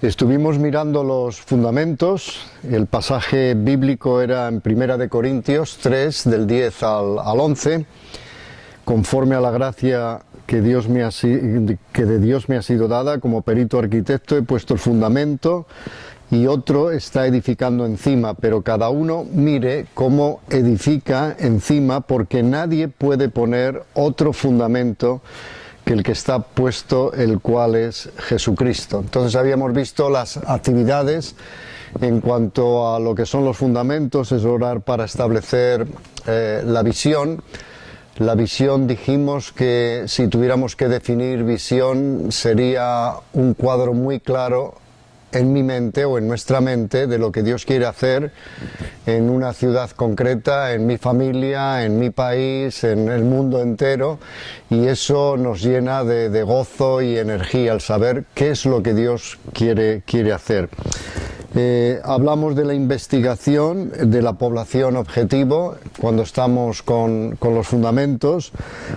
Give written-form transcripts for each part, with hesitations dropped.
Estuvimos mirando los fundamentos. El pasaje bíblico era en 1 de Corintios 3, del 10 al 11. Conforme a la gracia que de Dios me ha sido dada, como perito arquitecto he puesto el fundamento y otro está edificando encima, pero cada uno mire cómo edifica encima, porque nadie puede poner otro fundamento que el que está puesto, el cual es Jesucristo. Entonces habíamos visto las actividades en cuanto a lo que son los fundamentos, es orar para establecer la visión. La visión, dijimos que si tuviéramos que definir visión, sería un cuadro muy claro en mi mente o en nuestra mente de lo que Dios quiere hacer en una ciudad concreta, en mi familia, en mi país, en el mundo entero, y eso nos llena de gozo y energía al saber qué es lo que Dios quiere hacer. Hablamos de la investigación de la población objetivo cuando estamos con los fundamentos,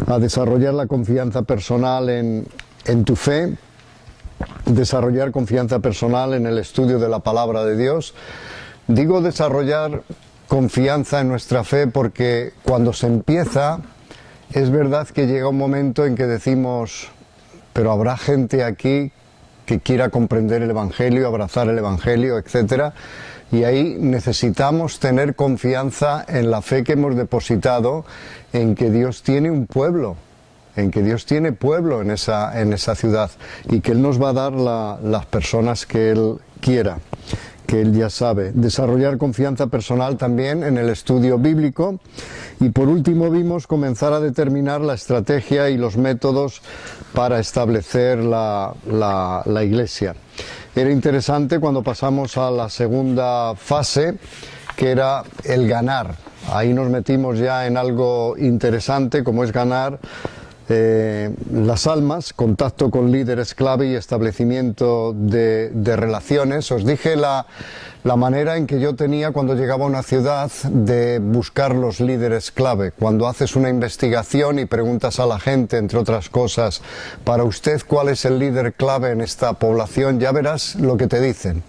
a desarrollar la confianza personal en tu fe, desarrollar confianza personal en el estudio de la palabra de Dios. Digo desarrollar confianza en nuestra fe porque cuando se empieza, es verdad que llega un momento en que decimos, pero habrá gente aquí que quiera comprender el Evangelio, abrazar el Evangelio, etcétera. Y ahí necesitamos tener confianza en la fe que hemos depositado, en que Dios tiene un pueblo, en que Dios tiene pueblo en esa ciudad y que Él nos va a dar las personas que Él quiera, que Él ya sabe. Desarrollar confianza personal también en el estudio bíblico. Y por último vimos comenzar a determinar la estrategia y los métodos para establecer la iglesia. Era interesante cuando pasamos a la segunda fase, que era el ganar. Ahí nos metimos ya en algo interesante, como es ganar las almas, contacto con líderes clave y establecimiento de relaciones. Os dije la manera en que yo tenía cuando llegaba a una ciudad de buscar los líderes clave. Cuando haces una investigación y preguntas a la gente, entre otras cosas, para usted cuál es el líder clave en esta población, ya verás lo que te dicen.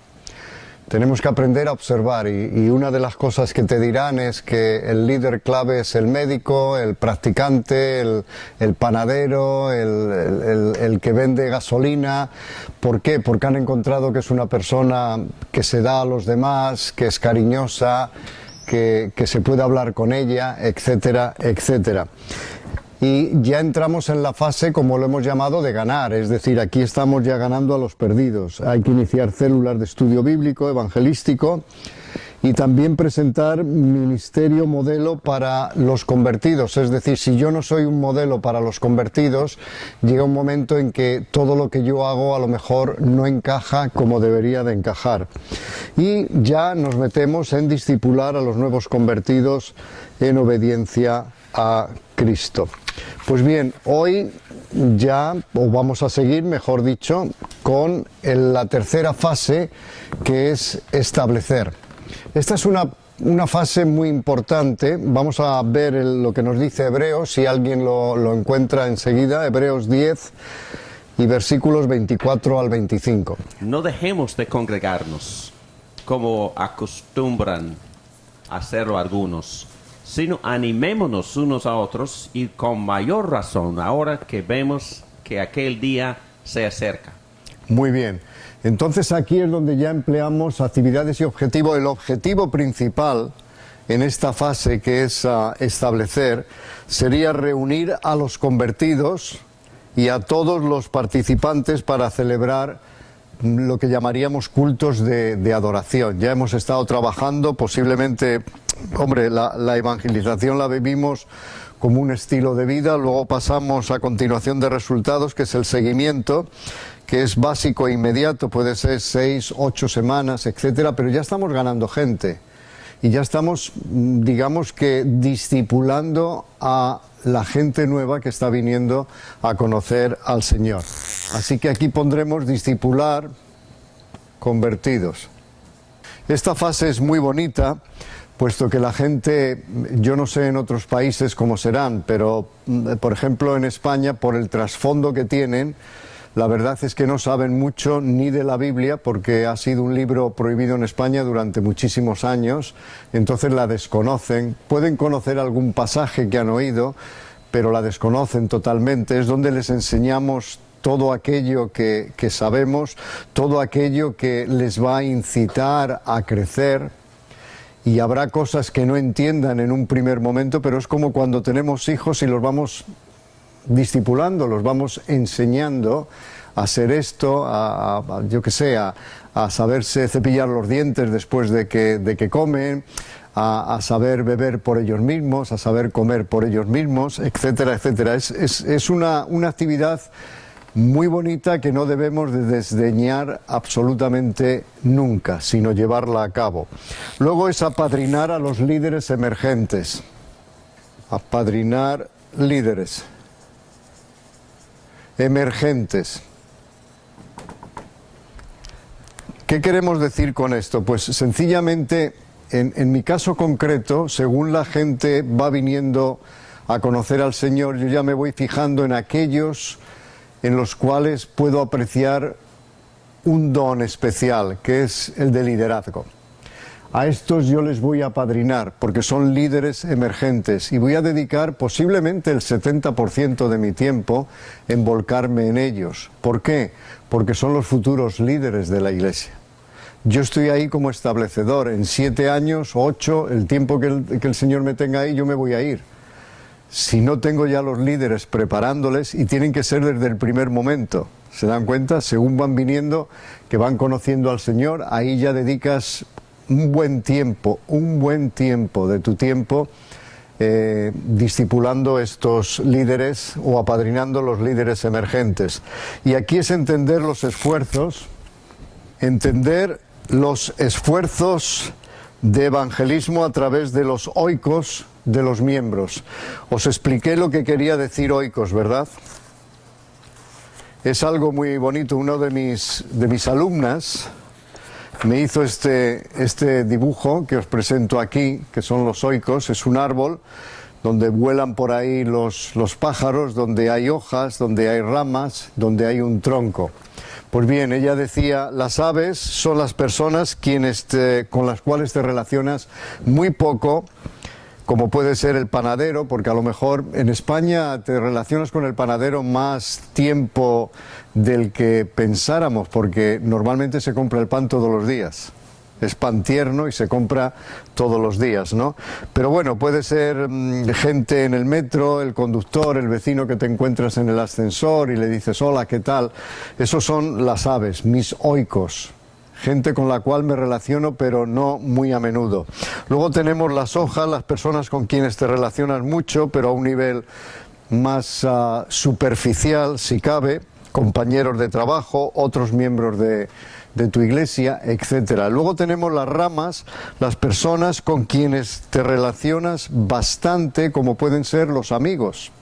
Tenemos que aprender a observar y una de las cosas que te dirán es que el líder clave es el médico, el practicante, el panadero, el que vende gasolina. ¿Por qué? Porque han encontrado que es una persona que se da a los demás, que es cariñosa, que se puede hablar con ella, etcétera, etcétera. Y ya entramos en la fase, como lo hemos llamado, de ganar, es decir, aquí estamos ya ganando a los perdidos. Hay que iniciar células de estudio bíblico, evangelístico, y también presentar ministerio modelo para los convertidos. Es decir, si yo no soy un modelo para los convertidos, llega un momento en que todo lo que yo hago a lo mejor no encaja como debería de encajar. Y ya nos metemos en discipular a los nuevos convertidos en obediencia a Cristo. Pues bien, hoy ya, o vamos a seguir, mejor dicho, con la tercera fase, que es establecer. Esta es una fase muy importante. Vamos a ver lo que nos dice Hebreos, si alguien lo encuentra enseguida, Hebreos 10 y versículos 24 al 25. No dejemos de congregarnos, como acostumbran hacerlo algunos, sino animémonos unos a otros, y con mayor razón ahora que vemos que aquel día se acerca. Muy bien. Entonces aquí es donde ya empleamos actividades y objetivo. El objetivo principal en esta fase, que es establecer, sería reunir a los convertidos y a todos los participantes para celebrar lo que llamaríamos cultos de adoración. Ya hemos estado trabajando, posiblemente, hombre, la evangelización la vivimos como un estilo de vida, luego pasamos a continuación de resultados, que es el seguimiento, que es básico e inmediato, puede ser 6, 8 semanas, etcétera, pero ya estamos ganando gente y ya estamos, digamos que, discipulando a la gente nueva que está viniendo a conocer al Señor. Así que aquí pondremos discipular convertidos. Esta fase es muy bonita, puesto que la gente, yo no sé en otros países cómo serán, pero por ejemplo en España, por el trasfondo que tienen, la verdad es que no saben mucho ni de la Biblia, porque ha sido un libro prohibido en España durante muchísimos años, entonces la desconocen, pueden conocer algún pasaje que han oído, pero la desconocen totalmente. Es donde les enseñamos todo aquello que sabemos, todo aquello que les va a incitar a crecer. Y habrá cosas que no entiendan en un primer momento, pero es como cuando tenemos hijos y los vamos discipulando, los vamos enseñando a hacer esto, yo que sé, a saberse cepillar los dientes después de que comen, a saber beber por ellos mismos, a saber comer por ellos mismos, etcétera, etcétera. Es una actividad muy bonita que no debemos de desdeñar absolutamente nunca, sino llevarla a cabo. Luego es apadrinar a los líderes emergentes. Apadrinar líderes emergentes. ¿Qué queremos decir con esto? Pues sencillamente, en mi caso concreto, según la gente va viniendo a conocer al Señor, yo ya me voy fijando en aquellos en los cuales puedo apreciar un don especial, que es el de liderazgo. A estos yo les voy a apadrinar, porque son líderes emergentes, y voy a dedicar posiblemente el 70% de mi tiempo en volcarme en ellos. ¿Por qué? Porque son los futuros líderes de la Iglesia. Yo estoy ahí como establecedor. En 7 años, 8, el tiempo que el Señor me tenga ahí, yo me voy a ir. Si no tengo ya los líderes preparándoles, y tienen que ser desde el primer momento, ¿se dan cuenta? Según van viniendo, que van conociendo al Señor, ahí ya dedicas un buen tiempo de tu tiempo discipulando estos líderes o apadrinando los líderes emergentes. Y aquí es entender los esfuerzos de evangelismo a través de los oikos de los miembros. Os expliqué lo que quería decir oikos, ¿verdad? Es algo muy bonito. Uno de mis alumnas me hizo este dibujo que os presento aquí, que son los oikos. Es un árbol donde vuelan por ahí los pájaros, donde hay hojas, donde hay ramas, donde hay un tronco. Pues bien, ella decía, las aves son las personas con las cuales te relacionas muy poco, como puede ser el panadero, porque a lo mejor en España te relacionas con el panadero más tiempo del que pensáramos, porque normalmente se compra el pan todos los días. Es pan tierno y se compra todos los días, ¿no? Pero bueno, puede ser gente en el metro, el conductor, el vecino que te encuentras en el ascensor y le dices, hola, ¿qué tal? Esos son las aves, mis oikos. Gente con la cual me relaciono, pero no muy a menudo. Luego tenemos las hojas, las personas con quienes te relacionas mucho, pero a un nivel más superficial, si cabe, compañeros de trabajo, otros miembros de tu iglesia, etcétera. Luego tenemos las ramas, las personas con quienes te relacionas bastante, como pueden ser los amigos.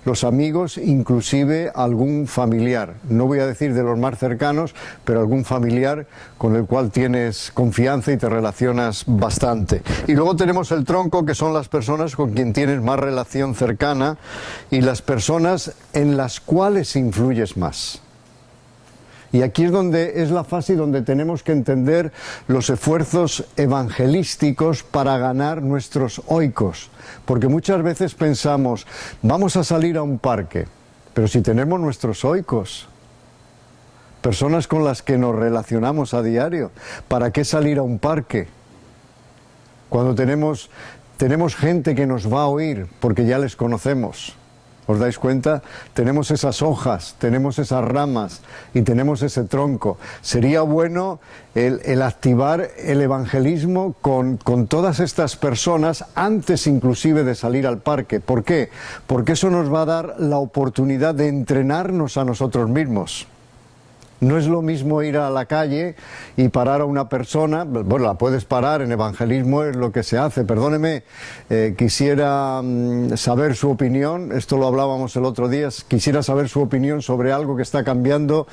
Los amigos, inclusive algún familiar, no voy a decir de los más cercanos, pero algún familiar con el cual tienes confianza y te relacionas bastante. Y luego tenemos el tronco, que son las personas con quien tienes más relación cercana y las personas en las cuales influyes más. Y aquí es la fase donde tenemos que entender los esfuerzos evangelísticos para ganar nuestros oikos. Porque muchas veces pensamos, vamos a salir a un parque, pero si tenemos nuestros oikos, personas con las que nos relacionamos a diario, ¿para qué salir a un parque? Cuando tenemos gente que nos va a oír, porque ya les conocemos. ¿Os dais cuenta? Tenemos esas hojas, tenemos esas ramas y tenemos ese tronco. Sería bueno el activar el evangelismo con todas estas personas antes inclusive de salir al parque. ¿Por qué? Porque eso nos va a dar la oportunidad de entrenarnos a nosotros mismos. No es lo mismo ir a la calle y parar a una persona, bueno, la puedes parar, en evangelismo es lo que se hace, perdóneme, quisiera saber su opinión, esto lo hablábamos el otro día, quisiera saber su opinión sobre algo que está cambiando,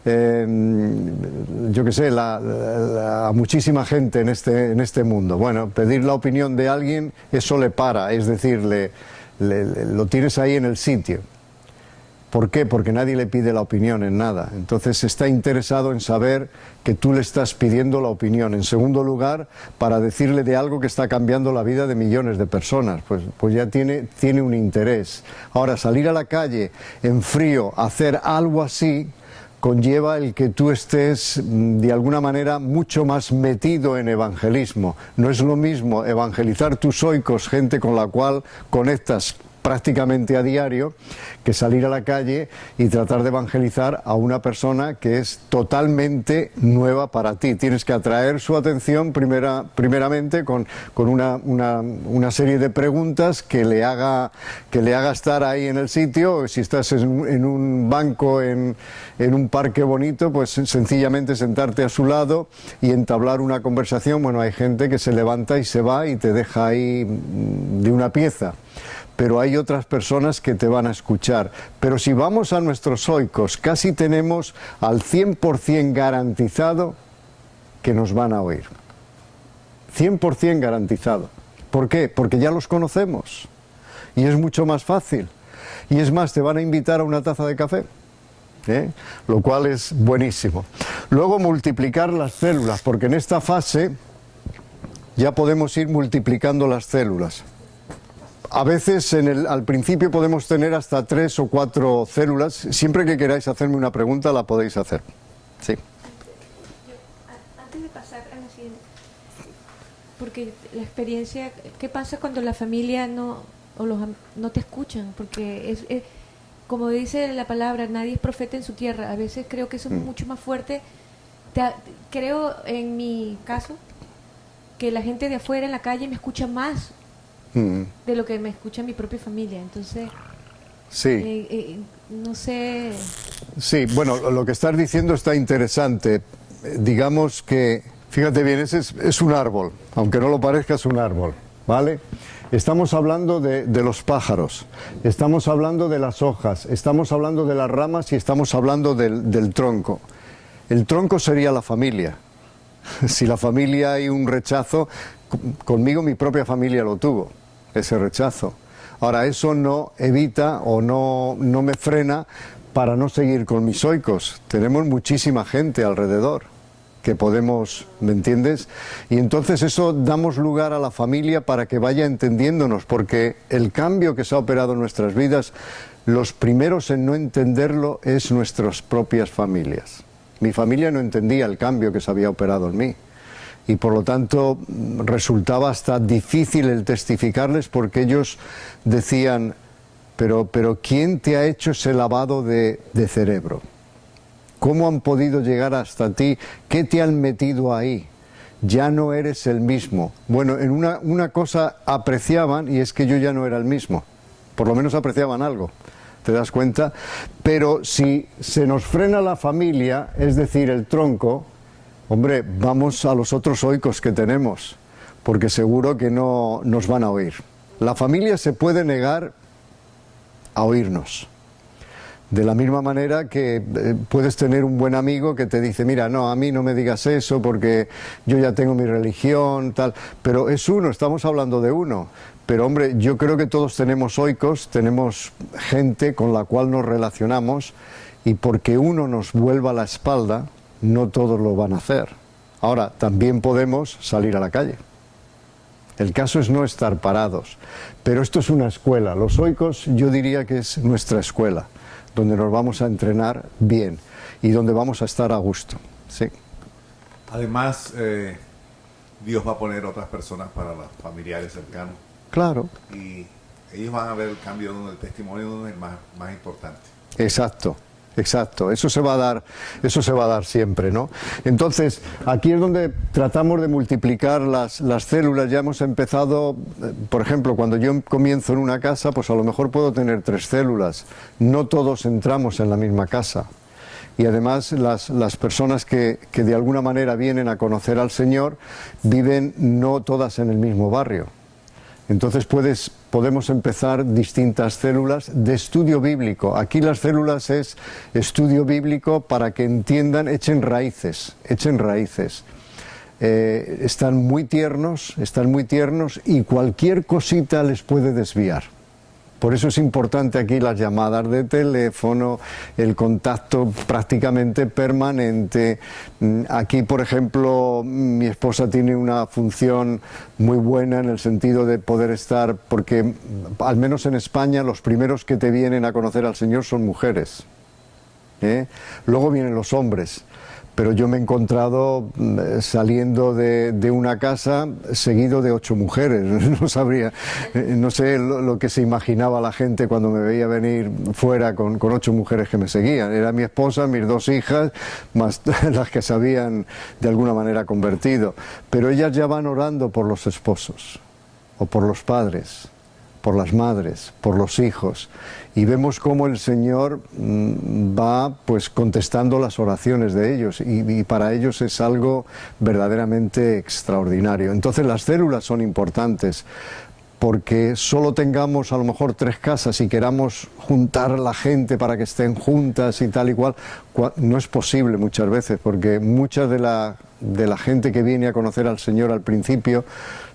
yo qué sé, a muchísima gente en este mundo. Bueno, pedir la opinión de alguien, eso le para, es decir, lo tienes ahí en el sitio. ¿Por qué? Porque nadie le pide la opinión en nada. Entonces está interesado en saber que tú le estás pidiendo la opinión. En segundo lugar, para decirle de algo que está cambiando la vida de millones de personas. Pues ya tiene un interés. Ahora, salir a la calle en frío, hacer algo así, conlleva el que tú estés de alguna manera mucho más metido en evangelismo. No es lo mismo evangelizar tus oikos, gente con la cual conectas prácticamente a diario, que salir a la calle y tratar de evangelizar a una persona que es totalmente nueva para ti. Tienes que atraer su atención primeramente con una serie de preguntas que le haga estar ahí en el sitio. Si estás en un banco, en un parque bonito, pues sencillamente sentarte a su lado y entablar una conversación. Bueno, hay gente que se levanta y se va y te deja ahí de una pieza. Pero hay otras personas que te van a escuchar. Pero si vamos a nuestros oikos, casi tenemos al 100% garantizado que nos van a oír. 100% garantizado. ¿Por qué? Porque ya los conocemos. Y es mucho más fácil. Y es más, te van a invitar a una taza de café. Lo cual es buenísimo. Luego multiplicar las células, porque en esta fase ya podemos ir multiplicando las células. A veces al principio podemos tener hasta 3 o 4 células. Siempre que queráis hacerme una pregunta la podéis hacer. Sí. Antes de pasar a la siguiente, porque la experiencia, ¿qué pasa cuando la familia no te escuchan? Porque es como dice la palabra, nadie es profeta en su tierra. A veces creo que eso es mucho más fuerte. Creo en mi caso que la gente de afuera en la calle me escucha más de lo que me escucha mi propia familia. Entonces, sí. No sé. Sí, bueno, lo que estás diciendo está interesante. Digamos que, fíjate bien, ese es un árbol, aunque no lo parezca, es un árbol, ¿vale? Estamos hablando de los pájaros, estamos hablando de las hojas, estamos hablando de las ramas y estamos hablando del tronco. El tronco sería la familia. Si la familia hay un rechazo, conmigo mi propia familia lo tuvo, ese rechazo. Ahora, eso no evita o no me frena para no seguir con mis oikos. Tenemos muchísima gente alrededor que podemos, ¿me entiendes? Y entonces eso damos lugar a la familia para que vaya entendiéndonos, porque el cambio que se ha operado en nuestras vidas, los primeros en no entenderlo es nuestras propias familias. Mi familia no entendía el cambio que se había operado en mí. Y por lo tanto resultaba hasta difícil el testificarles, porque ellos decían, pero ¿quién te ha hecho ese lavado de cerebro? ¿Cómo han podido llegar hasta ti? ¿Qué te han metido ahí? Ya no eres el mismo. Bueno, en una cosa apreciaban, y es que yo ya no era el mismo. Por lo menos apreciaban algo. ¿Te das cuenta? Pero si se nos frena la familia, es decir, el tronco, hombre, vamos a los otros oikos que tenemos, porque seguro que no nos van a oír. La familia se puede negar a oírnos. De la misma manera que puedes tener un buen amigo que te dice, mira, no, a mí no me digas eso porque yo ya tengo mi religión, tal. Pero es uno, estamos hablando de uno. Pero hombre, yo creo que todos tenemos oikos, tenemos gente con la cual nos relacionamos, y porque uno nos vuelva la espalda, no todos lo van a hacer. Ahora, también podemos salir a la calle. El caso es no estar parados. Pero esto es una escuela. Los oikos, yo diría que es nuestra escuela, donde nos vamos a entrenar bien y donde vamos a estar a gusto. Sí. Además, Dios va a poner otras personas para los familiares cercanos. Claro. Y ellos van a ver el cambio de uno, el testimonio de uno es más importante. Exacto. Exacto, eso se va a dar siempre, ¿no? Entonces, aquí es donde tratamos de multiplicar las células. Ya hemos empezado, por ejemplo, cuando yo comienzo en una casa, pues a lo mejor puedo tener 3 células. No todos entramos en la misma casa. y además las personas que de alguna manera vienen a conocer al Señor viven no todas en el mismo barrio. Entonces podemos empezar distintas células de estudio bíblico. Aquí las células es estudio bíblico para que entiendan, echen raíces. Están muy tiernos y cualquier cosita les puede desviar. Por eso es importante aquí las llamadas de teléfono, el contacto prácticamente permanente. Aquí, por ejemplo, mi esposa tiene una función muy buena en el sentido de poder estar, porque al menos en España los primeros que te vienen a conocer al Señor son mujeres, ¿eh? Luego vienen los hombres. Pero yo me he encontrado saliendo de una casa seguido de 8 mujeres. No sé lo que se imaginaba la gente cuando me veía venir fuera con 8 mujeres que me seguían. Era mi esposa, mis 2 hijas, más las que se habían de alguna manera convertido. Pero ellas ya van orando por los esposos, o por los padres, por las madres, por los hijos, y vemos cómo el Señor va pues contestando las oraciones de ellos, y para ellos es algo verdaderamente extraordinario. Entonces las células son importantes, porque solo tengamos a lo mejor 3 casas y queramos juntar a la gente para que estén juntas y tal y cual, no es posible muchas veces, porque mucha de la gente que viene a conocer al Señor al principio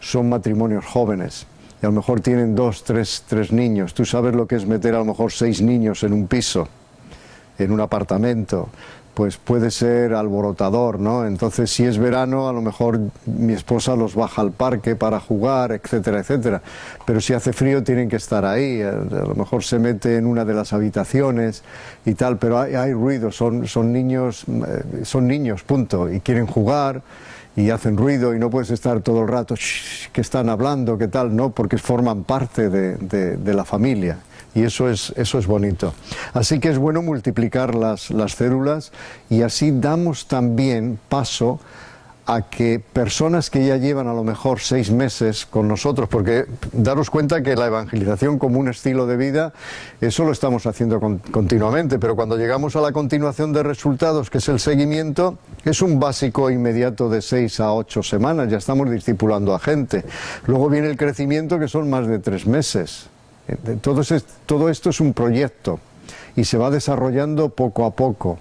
son matrimonios jóvenes. Y a lo mejor tienen 2, 3 niños. Tú sabes lo que es meter a lo mejor 6 niños en un piso, en un apartamento. Pues puede ser alborotador, ¿no? Entonces, si es verano, a lo mejor mi esposa los baja al parque para jugar, etcétera, etcétera. Pero si hace frío, tienen que estar ahí. A lo mejor se mete en una de las habitaciones y tal, pero hay ruido. Son niños, punto. Y quieren jugar y hacen ruido, y no puedes estar todo el rato que están hablando, qué tal, no, porque forman parte de la familia, y eso es bonito. Así que es bueno multiplicar las células, y así damos también paso a que personas que ya llevan a lo mejor 6 meses con nosotros, porque daros cuenta que la evangelización como un estilo de vida, eso lo estamos haciendo continuamente, pero cuando llegamos a la continuación de resultados, que es el seguimiento, es un básico inmediato de 6 a 8 semanas, ya estamos discipulando a gente. Luego viene el crecimiento, que son más de 3 meses. Todo esto es un proyecto y se va desarrollando poco a poco.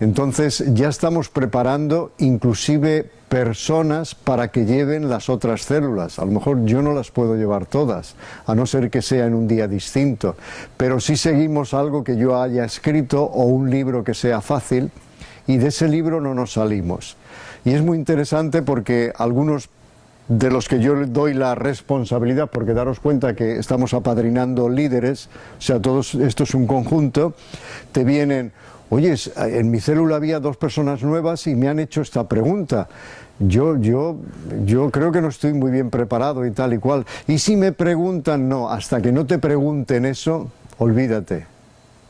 Entonces ya estamos preparando inclusive personas para que lleven las otras células. A lo mejor yo no las puedo llevar todas, a no ser que sea en un día distinto, pero sí seguimos algo que yo haya escrito o un libro que sea fácil, y de ese libro no nos salimos. Y es muy interesante porque algunos de los que yo doy la responsabilidad, porque daros cuenta que estamos apadrinando líderes, o sea, todo esto es un conjunto, te vienen: oye, en mi célula había 2 personas nuevas y me han hecho esta pregunta. Yo creo que no estoy muy bien preparado y tal y cual. Y si me preguntan, no, hasta que no te pregunten eso, olvídate.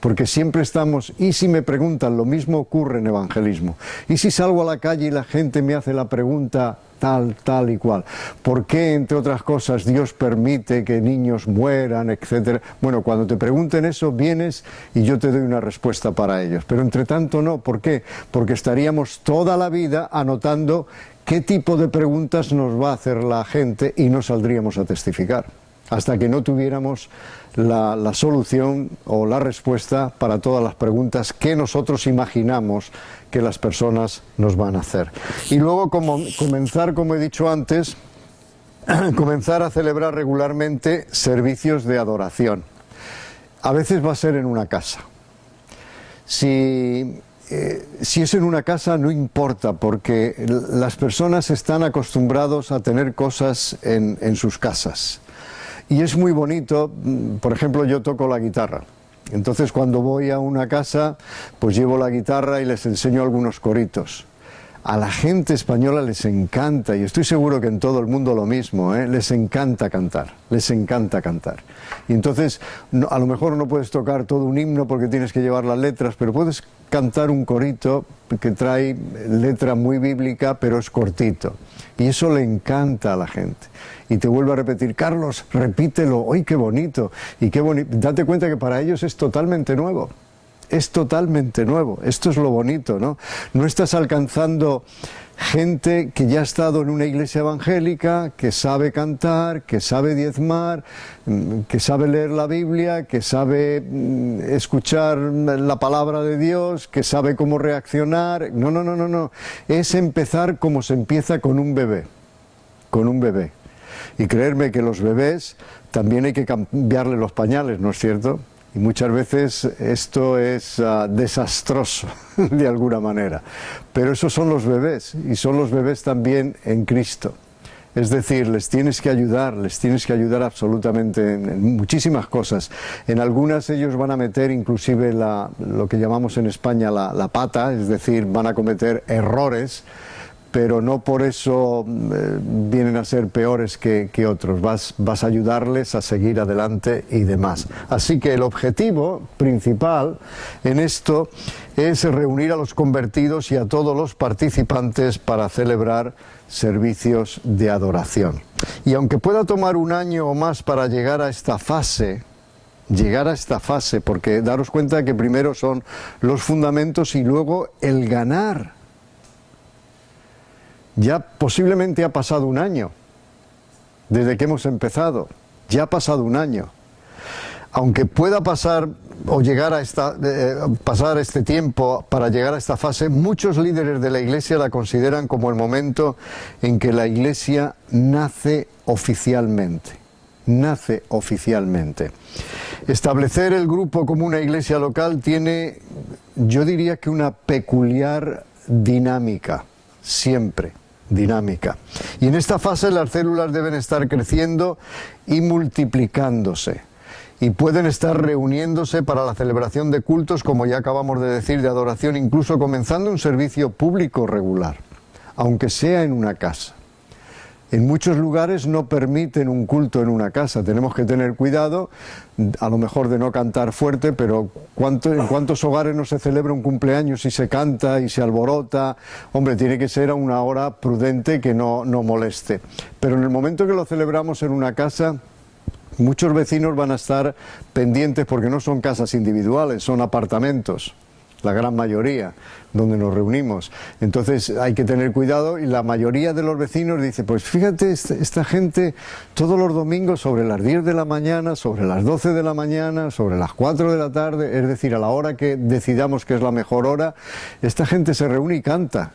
Porque siempre estamos, y si me preguntan, lo mismo ocurre en evangelismo. Y si salgo a la calle y la gente me hace la pregunta tal y cual. ¿Por qué, entre otras cosas, Dios permite que niños mueran, etcétera? Bueno, cuando te pregunten eso, vienes y yo te doy una respuesta para ellos. Pero entre tanto no. ¿Por qué? Porque estaríamos toda la vida anotando qué tipo de preguntas nos va a hacer la gente y no saldríamos a testificar, hasta que no tuviéramos la solución o la respuesta para todas las preguntas que nosotros imaginamos que las personas nos van a hacer. Y luego comenzar, como he dicho antes, comenzar a celebrar regularmente servicios de adoración. A veces va a ser en una casa. Si es en una casa, no importa, porque las personas están acostumbrados a tener cosas en sus casas. Y es muy bonito. Por ejemplo, yo toco la guitarra. Entonces, cuando voy a una casa, pues llevo la guitarra y les enseño algunos coritos. A la gente española les encanta, y estoy seguro que en todo el mundo lo mismo, les encanta cantar, les encanta cantar. Y entonces, a lo mejor no puedes tocar todo un himno porque tienes que llevar las letras, pero puedes cantar un corito que trae letra muy bíblica, pero es cortito. Y eso le encanta a la gente. Y te vuelvo a repetir: Carlos, repítelo, ¡ay, qué bonito! Y qué bonito. Date cuenta que para ellos es totalmente nuevo. es totalmente nuevo. Esto es lo bonito, ¿no? No estás alcanzando gente que ya ha estado en una iglesia evangélica, que sabe cantar, que sabe diezmar, que sabe leer la Biblia, que sabe escuchar la palabra de Dios, que sabe cómo reaccionar. No, no, no, no, no. Es empezar como se empieza con un bebé. Con un bebé. Y creerme que los bebés también hay que cambiarle los pañales, ¿no es cierto? Y muchas veces esto es desastroso, de alguna manera. Pero esos son los bebés, y son los bebés también en Cristo. Es decir, les tienes que ayudar absolutamente en muchísimas cosas. En algunas ellos van a meter inclusive lo que llamamos en España la pata, es decir, van a cometer errores, pero no por eso vienen a ser peores que otros. Vas a ayudarles a seguir adelante y demás. Así que el objetivo principal en esto es reunir a los convertidos y a todos los participantes para celebrar servicios de adoración. Y aunque pueda tomar un año o más para llegar a esta fase, porque daros cuenta que primero son los fundamentos y luego el ganar. Ya posiblemente ha pasado un año desde que hemos empezado, ya ha pasado un año. Aunque pueda pasar o llegar a pasar este tiempo para llegar a esta fase, muchos líderes de la Iglesia la consideran como el momento en que la Iglesia nace oficialmente. Nace oficialmente. Establecer el grupo como una iglesia local tiene, yo diría que una peculiar dinámica, siempre dinámica. Y en esta fase las células deben estar creciendo y multiplicándose. Y pueden estar reuniéndose para la celebración de cultos, como ya acabamos de decir, de adoración, incluso comenzando un servicio público regular, aunque sea en una casa. En muchos lugares no permiten un culto en una casa. Tenemos que tener cuidado, a lo mejor de no cantar fuerte, pero ¿en cuántos hogares no se celebra un cumpleaños y se canta y se alborota? Hombre, tiene que ser a una hora prudente que no moleste. Pero en el momento que lo celebramos en una casa, muchos vecinos van a estar pendientes porque no son casas individuales, son apartamentos. La gran mayoría, donde nos reunimos. Entonces hay que tener cuidado y la mayoría de los vecinos dice, pues fíjate, esta gente todos los domingos sobre las 10 de la mañana, sobre las 12 de la mañana, sobre las 4 de la tarde, es decir, a la hora que decidamos que es la mejor hora, esta gente se reúne y canta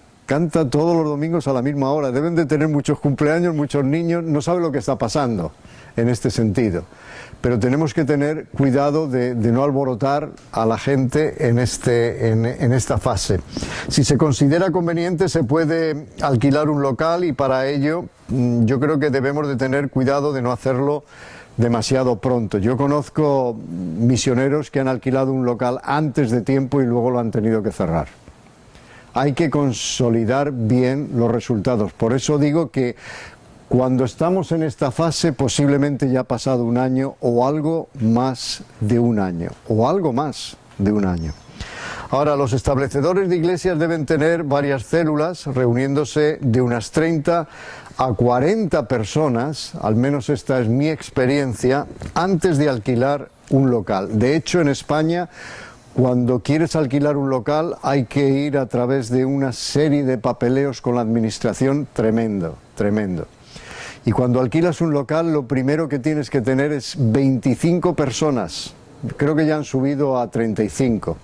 todos los domingos a la misma hora. Deben de tener muchos cumpleaños, muchos niños, no sabe lo que está pasando en este sentido. Pero tenemos que tener cuidado de no alborotar a la gente en esta fase. Si se considera conveniente, se puede alquilar un local y para ello yo creo que debemos de tener cuidado de no hacerlo demasiado pronto. Yo conozco misioneros que han alquilado un local antes de tiempo y luego lo han tenido que cerrar. Hay que consolidar bien los resultados. Por eso digo que cuando estamos en esta fase, posiblemente ya ha pasado un año o algo más de un año, Ahora, los establecedores de iglesias deben tener varias células, reuniéndose de unas 30 a 40 personas, al menos esta es mi experiencia, antes de alquilar un local. De hecho, en España, cuando quieres alquilar un local, hay que ir a través de una serie de papeleos con la administración tremendo. Y cuando alquilas un local, lo primero que tienes que tener es 25 personas. Creo que ya han subido a 35.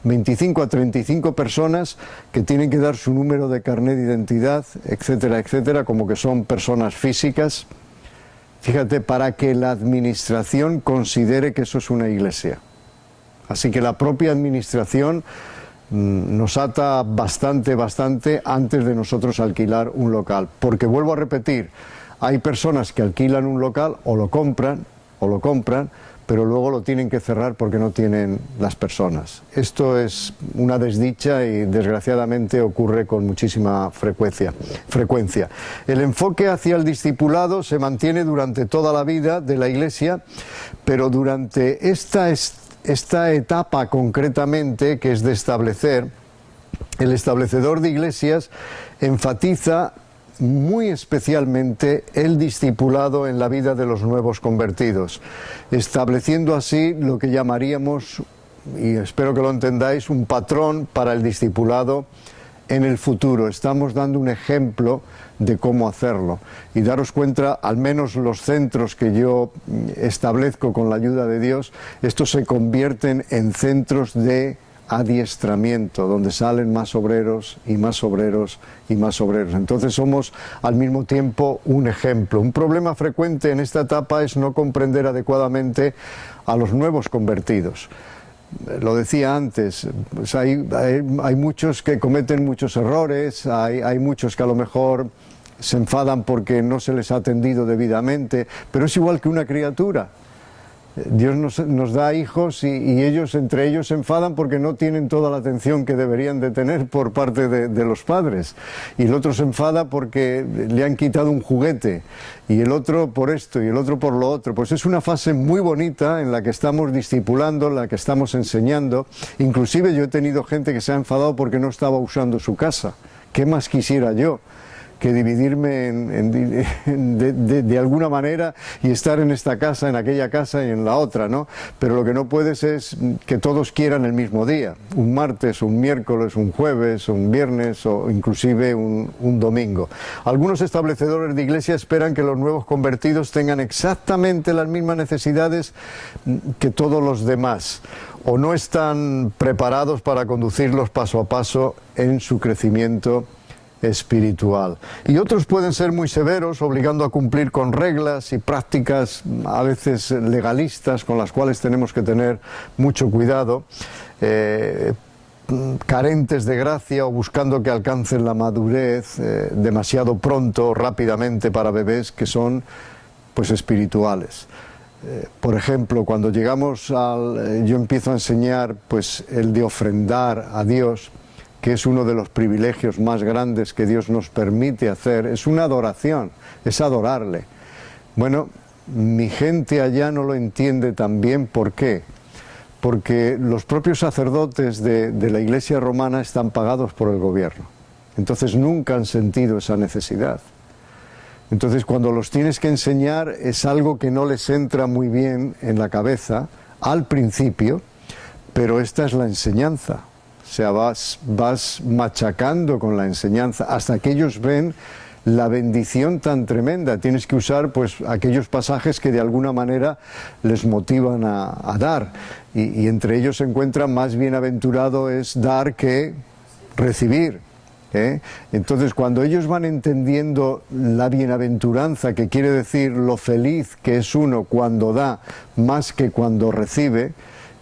25 a 35 personas que tienen que dar su número de carnet de identidad, etcétera, etcétera, como que son personas físicas. Fíjate, para que la administración considere que eso es una iglesia. Así que la propia administración nos ata bastante antes de nosotros alquilar un local. Porque vuelvo a repetir, hay personas que alquilan un local o lo compran, pero luego lo tienen que cerrar porque no tienen las personas. Esto es una desdicha y desgraciadamente ocurre con muchísima frecuencia. El enfoque hacia el discipulado se mantiene durante toda la vida de la Iglesia, pero durante esta etapa concretamente, que es de establecer, el establecedor de iglesias enfatiza muy especialmente el discipulado en la vida de los nuevos convertidos, estableciendo así lo que llamaríamos y espero que lo entendáis, un patrón para el discipulado en el futuro. Estamos dando un ejemplo de cómo hacerlo. Y daros cuenta, al menos los centros que yo establezco con la ayuda de Dios, estos se convierten en centros de adiestramiento, donde salen más obreros y más obreros y más obreros. Entonces somos al mismo tiempo un ejemplo. Un problema frecuente en esta etapa es no comprender adecuadamente a los nuevos convertidos. Lo decía antes, pues hay muchos que cometen muchos errores, hay muchos que a lo mejor se enfadan porque no se les ha atendido debidamente, pero es igual que una criatura. Dios nos da hijos y ellos entre ellos se enfadan porque no tienen toda la atención que deberían de tener por parte de los padres, y el otro se enfada porque le han quitado un juguete, y el otro por esto y el otro por lo otro. Pues es una fase muy bonita en la que estamos discipulando, en la que estamos enseñando. Inclusive yo he tenido gente que se ha enfadado porque no estaba usando su casa. ¿Qué más quisiera yo que dividirme de alguna manera y estar en esta casa, en aquella casa y en la otra, ¿no? Pero lo que no puedes es que todos quieran el mismo día, un martes, un miércoles, un jueves, un viernes o inclusive un domingo. Algunos establecedores de iglesia esperan que los nuevos convertidos tengan exactamente las mismas necesidades que todos los demás, o no están preparados para conducirlos paso a paso en su crecimiento espiritual. Y otros pueden ser muy severos, obligando a cumplir con reglas y prácticas a veces legalistas, con las cuales tenemos que tener mucho cuidado, carentes de gracia o buscando que alcancen la madurez demasiado pronto, rápidamente, para bebés que son pues espirituales. Por ejemplo, cuando llegamos yo empiezo a enseñar pues el de ofrendar a Dios, que es uno de los privilegios más grandes que Dios nos permite hacer. Es una adoración, es adorarle. Bueno, mi gente allá no lo entiende tan bien. ¿Por qué? Porque los propios sacerdotes de la Iglesia romana están pagados por el gobierno. Entonces nunca han sentido esa necesidad. Entonces cuando los tienes que enseñar es algo que no les entra muy bien en la cabeza al principio, pero esta es la enseñanza. O sea, vas machacando con la enseñanza hasta que ellos ven la bendición tan tremenda. Tienes que usar pues aquellos pasajes que de alguna manera les motivan a dar. Y entre ellos se encuentra: más bienaventurado es dar que recibir. Entonces, cuando ellos van entendiendo la bienaventuranza, que quiere decir lo feliz que es uno cuando da más que cuando recibe,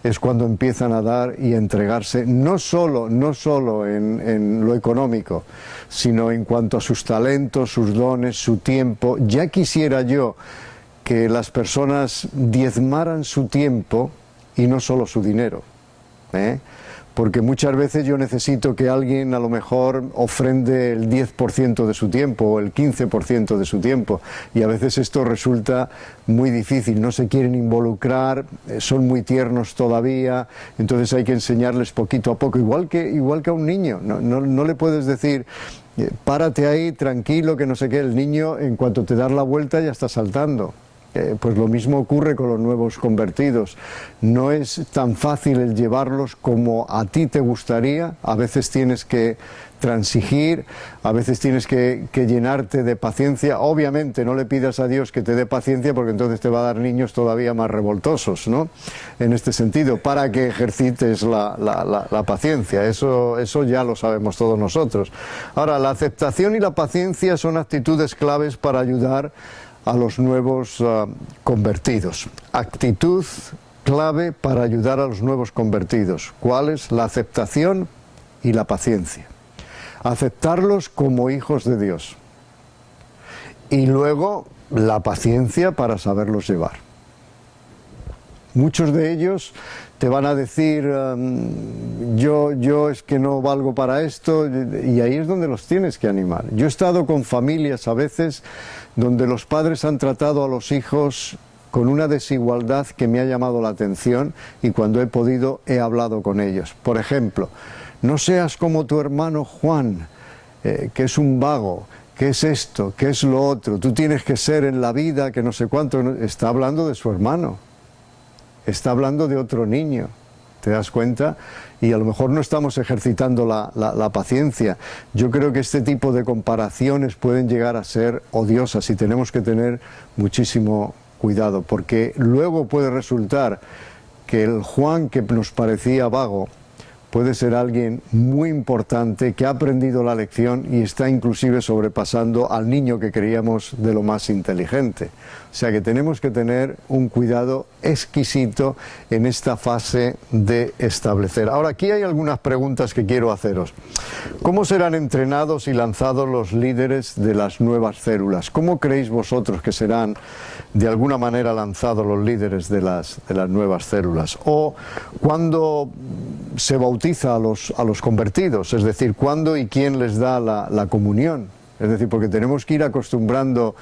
es cuando empiezan a dar y a entregarse, no solo en lo económico, sino en cuanto a sus talentos, sus dones, su tiempo. Ya quisiera yo que las personas diezmaran su tiempo y no solo su dinero, porque muchas veces yo necesito que alguien a lo mejor ofrende el 10% de su tiempo o el 15% de su tiempo, y a veces esto resulta muy difícil, no se quieren involucrar, son muy tiernos todavía, entonces hay que enseñarles poquito a poco, igual que a un niño. No le puedes decir párate ahí tranquilo que no sé qué. El niño, en cuanto te das la vuelta, ya está saltando. Pues lo mismo ocurre con los nuevos convertidos. No es tan fácil el llevarlos como a ti te gustaría. A veces tienes que transigir, a veces tienes que llenarte de paciencia. Obviamente no le pidas a Dios que te dé paciencia, porque entonces te va a dar niños todavía más revoltosos, ¿no? En este sentido, para que ejercites la paciencia. Eso ya lo sabemos todos nosotros. Ahora, la aceptación y la paciencia son actitudes claves para ayudar a los nuevos convertidos. Actitud clave para ayudar a los nuevos convertidos. ¿Cuál es? La aceptación y la paciencia. Aceptarlos como hijos de Dios. Y luego la paciencia para saberlos llevar. Muchos de ellos te van a decir yo es que no valgo para esto, y ahí es donde los tienes que animar. Yo he estado con familias a veces donde los padres han tratado a los hijos con una desigualdad que me ha llamado la atención, y cuando he podido he hablado con ellos. Por ejemplo, no seas como tu hermano Juan, que es un vago, que es esto, que es lo otro, tú tienes que ser en la vida, que no sé cuánto. Está hablando de su hermano. Está hablando de otro niño. ¿Te das cuenta? Y a lo mejor no estamos ejercitando la paciencia. Yo creo que este tipo de comparaciones pueden llegar a ser odiosas y tenemos que tener muchísimo cuidado, porque luego puede resultar que el Juan que nos parecía vago puede ser alguien muy importante que ha aprendido la lección y está inclusive sobrepasando al niño que creíamos de lo más inteligente. O sea que tenemos que tener un cuidado exquisito en esta fase de establecer. Ahora, aquí hay algunas preguntas que quiero haceros. ¿Cómo serán entrenados y lanzados los líderes de las nuevas células? ¿Cómo creéis vosotros que serán de alguna manera lanzados los líderes de las nuevas células? ¿O cuándo se bautiza a los convertidos? Es decir, ¿cuándo y quién les da la comunión? Es decir, porque tenemos que ir acostumbrando.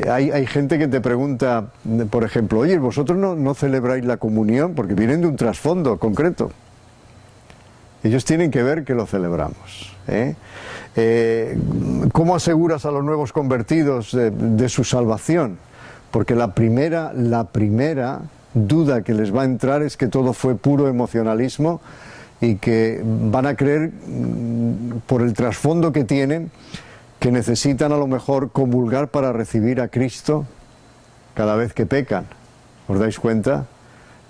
Hay gente que te pregunta, por ejemplo, oye, ¿vosotros no celebráis la comunión? Porque vienen de un trasfondo concreto. Ellos tienen que ver que lo celebramos, ¿eh? ¿Cómo aseguras a los nuevos convertidos de su salvación? Porque la primera duda que les va a entrar es que todo fue puro emocionalismo y que van a creer, por el trasfondo que tienen, que necesitan a lo mejor comulgar para recibir a Cristo cada vez que pecan. ¿Os dais cuenta?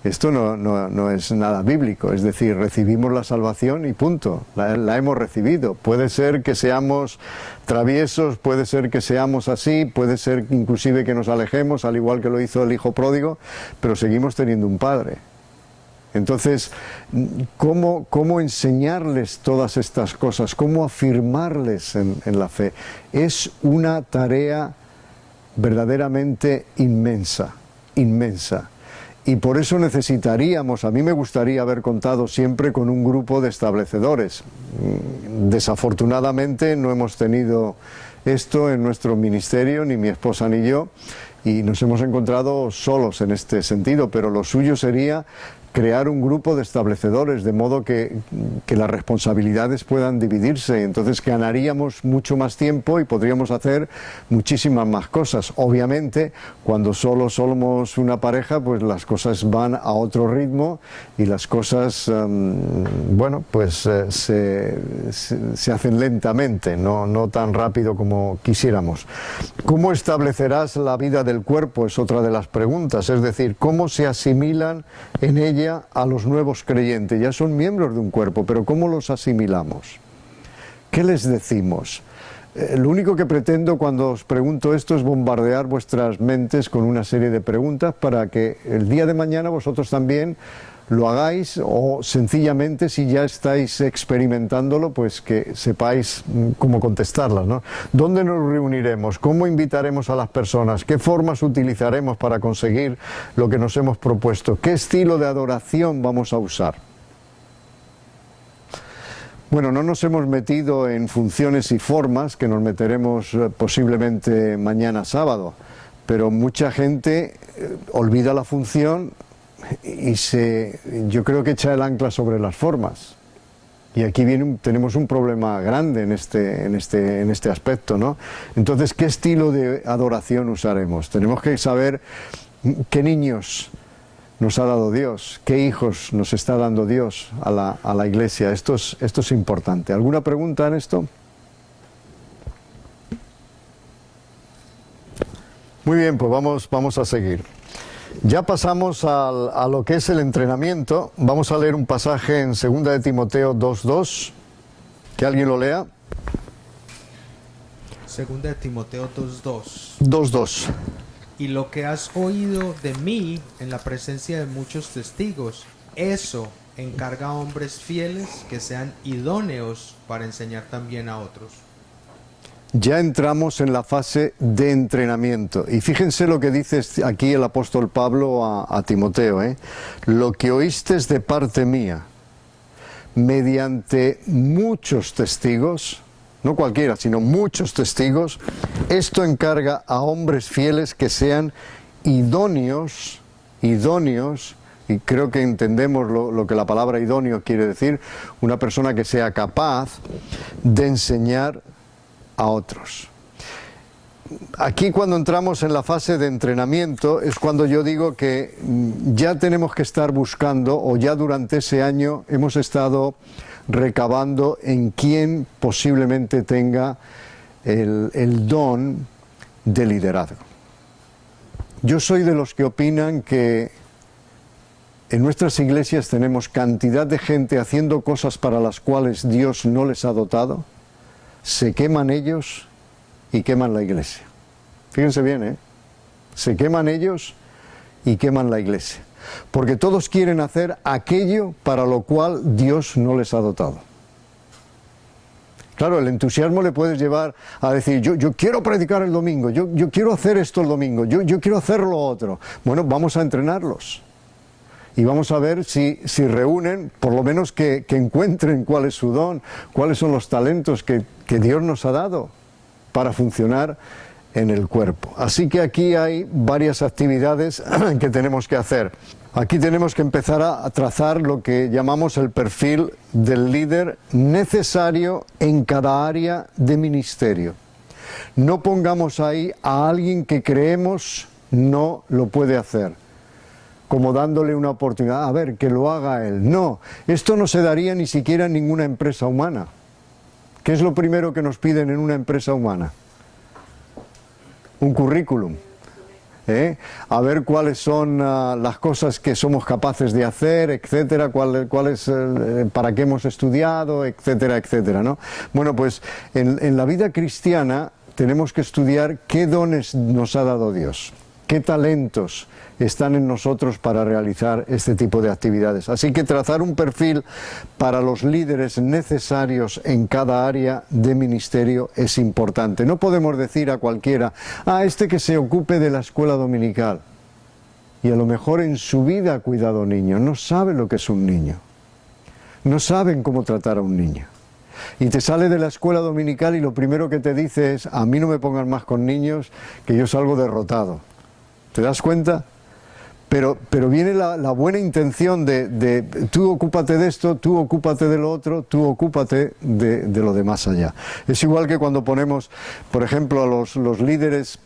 Esto no es nada bíblico, es decir, recibimos la salvación y punto, la hemos recibido. Puede ser que seamos traviesos, puede ser que seamos así, puede ser inclusive que nos alejemos, al igual que lo hizo el hijo pródigo, pero seguimos teniendo un Padre. Entonces, ¿cómo enseñarles todas estas cosas? ¿Cómo afirmarles en la fe? Es una tarea verdaderamente inmensa, inmensa. Y por eso necesitaríamos, a mí me gustaría haber contado siempre con un grupo de establecedores. Desafortunadamente no hemos tenido esto en nuestro ministerio, ni mi esposa ni yo, y nos hemos encontrado solos en este sentido, pero lo suyo sería crear un grupo de establecedores, de modo que las responsabilidades puedan dividirse. Entonces ganaríamos mucho más tiempo y podríamos hacer muchísimas más cosas. Obviamente, cuando solo somos una pareja, pues las cosas van a otro ritmo y las cosas, se hacen lentamente, no tan rápido como quisiéramos. ¿Cómo establecerás la vida del cuerpo? Es otra de las preguntas. Es decir, ¿cómo se asimilan en ella a los nuevos creyentes? Ya son miembros de un cuerpo, pero ¿cómo los asimilamos? ¿Qué les decimos? Lo único que pretendo cuando os pregunto esto es bombardear vuestras mentes con una serie de preguntas para que el día de mañana vosotros también lo hagáis, o sencillamente, si ya estáis experimentándolo, pues que sepáis cómo contestarlas, ¿no? ¿Dónde nos reuniremos? ¿Cómo invitaremos a las personas? ¿Qué formas utilizaremos para conseguir lo que nos hemos propuesto? ¿Qué estilo de adoración vamos a usar? Bueno, no nos hemos metido en funciones y formas, que nos meteremos posiblemente mañana sábado, pero mucha gente olvida la función y yo creo que echa el ancla sobre las formas. Y aquí tenemos un problema grande en este aspecto, ¿no? Entonces, ¿qué estilo de adoración usaremos? Tenemos que saber qué niños nos ha dado Dios, qué hijos nos está dando Dios a la iglesia. Esto es importante. ¿Alguna pregunta en esto? Muy bien, pues vamos a seguir. Ya pasamos a lo que es el entrenamiento. Vamos a leer un pasaje en 2 de Timoteo 2:2. ¿Que alguien lo lea? 2 de Timoteo 2:2. 2:2. Y lo que has oído de mí en la presencia de muchos testigos, eso encarga a hombres fieles que sean idóneos para enseñar también a otros. Ya entramos en la fase de entrenamiento. Y fíjense lo que dice aquí el apóstol Pablo a Timoteo, ¿eh? Lo que oístes de parte mía, mediante muchos testigos, no cualquiera, sino muchos testigos, esto encarga a hombres fieles que sean idóneos, y creo que entendemos lo que la palabra idóneo quiere decir, una persona que sea capaz de enseñar a otros. aquí cuando entramos en la fase de entrenamiento es cuando yo digo que ya tenemos que estar buscando, o ya durante ese año hemos estado recabando en quién posiblemente tenga el don de liderazgo. Yo soy de los que opinan que en nuestras iglesias tenemos cantidad de gente haciendo cosas para las cuales Dios no les ha dotado, se queman ellos y queman la iglesia. Fíjense bien, ¿eh? Se queman ellos y queman la iglesia. Porque todos quieren hacer aquello para lo cual Dios no les ha dotado. Claro, el entusiasmo le puedes llevar a decir, yo quiero predicar el domingo, yo quiero hacer esto el domingo, yo quiero hacer lo otro. Bueno, vamos a entrenarlos. Y vamos a ver si reúnen, por lo menos que encuentren cuál es su don, cuáles son los talentos que Dios nos ha dado para funcionar en el cuerpo. Así que aquí hay varias actividades que tenemos que hacer. Aquí tenemos que empezar a trazar lo que llamamos el perfil del líder necesario en cada área de ministerio. No pongamos ahí a alguien que creemos no lo puede hacer, como dándole una oportunidad, a ver, que lo haga él. No, esto no se daría ni siquiera en ninguna empresa humana. ¿Qué es lo primero que nos piden en una empresa humana? Un currículum. A ver cuáles son las cosas que somos capaces de hacer, etcétera, para qué hemos estudiado, etcétera, etcétera, ¿no? Bueno, pues en la vida cristiana tenemos que estudiar qué dones nos ha dado Dios, qué talentos están en nosotros para realizar este tipo de actividades. Así que trazar un perfil para los líderes necesarios en cada área de ministerio es importante. No podemos decir a cualquiera, este que se ocupe de la escuela dominical. Y a lo mejor en su vida ha cuidado niños, no sabe lo que es un niño. No saben cómo tratar a un niño. Y te sale de la escuela dominical y lo primero que te dice es, a mí no me pongan más con niños, que yo salgo derrotado. ¿Te das cuenta? Pero viene la buena intención de tú ocúpate de esto, tú ocúpate de lo otro, tú ocúpate de lo de más allá. Es igual que cuando ponemos, por ejemplo, a los líderes,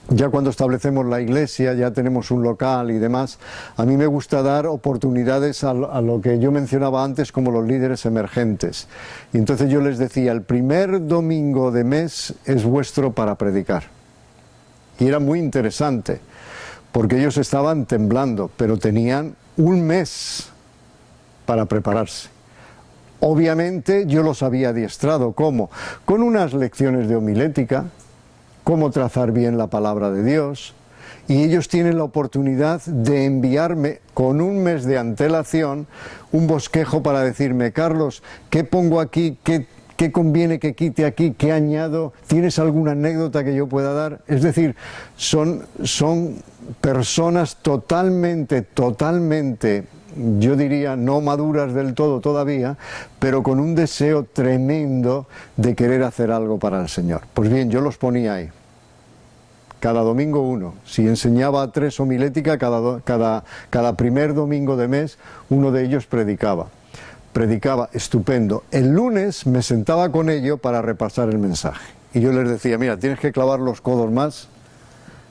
ya cuando establecemos la iglesia, ya tenemos un local y demás, a mí me gusta dar oportunidades a lo que yo mencionaba antes como los líderes emergentes. Y entonces yo les decía, el primer domingo de mes es vuestro para predicar. Y era muy interesante, porque ellos estaban temblando, pero tenían un mes para prepararse. Obviamente yo los había adiestrado, ¿cómo? Con unas lecciones de homilética, cómo trazar bien la palabra de Dios, y ellos tienen la oportunidad de enviarme con un mes de antelación un bosquejo para decirme, Carlos, ¿qué pongo aquí? ¿Qué conviene que quite aquí? ¿Qué añado? ¿Tienes alguna anécdota que yo pueda dar? Es decir, son personas totalmente, yo diría, no maduras del todo todavía, pero con un deseo tremendo de querer hacer algo para el Señor. Pues bien, yo los ponía ahí. Cada domingo uno. Si enseñaba 3 homilética, cada primer domingo de mes, uno de ellos predicaba. Predicaba estupendo. El lunes me sentaba con ellos para repasar el mensaje. Y yo les decía, mira, tienes que clavar los codos más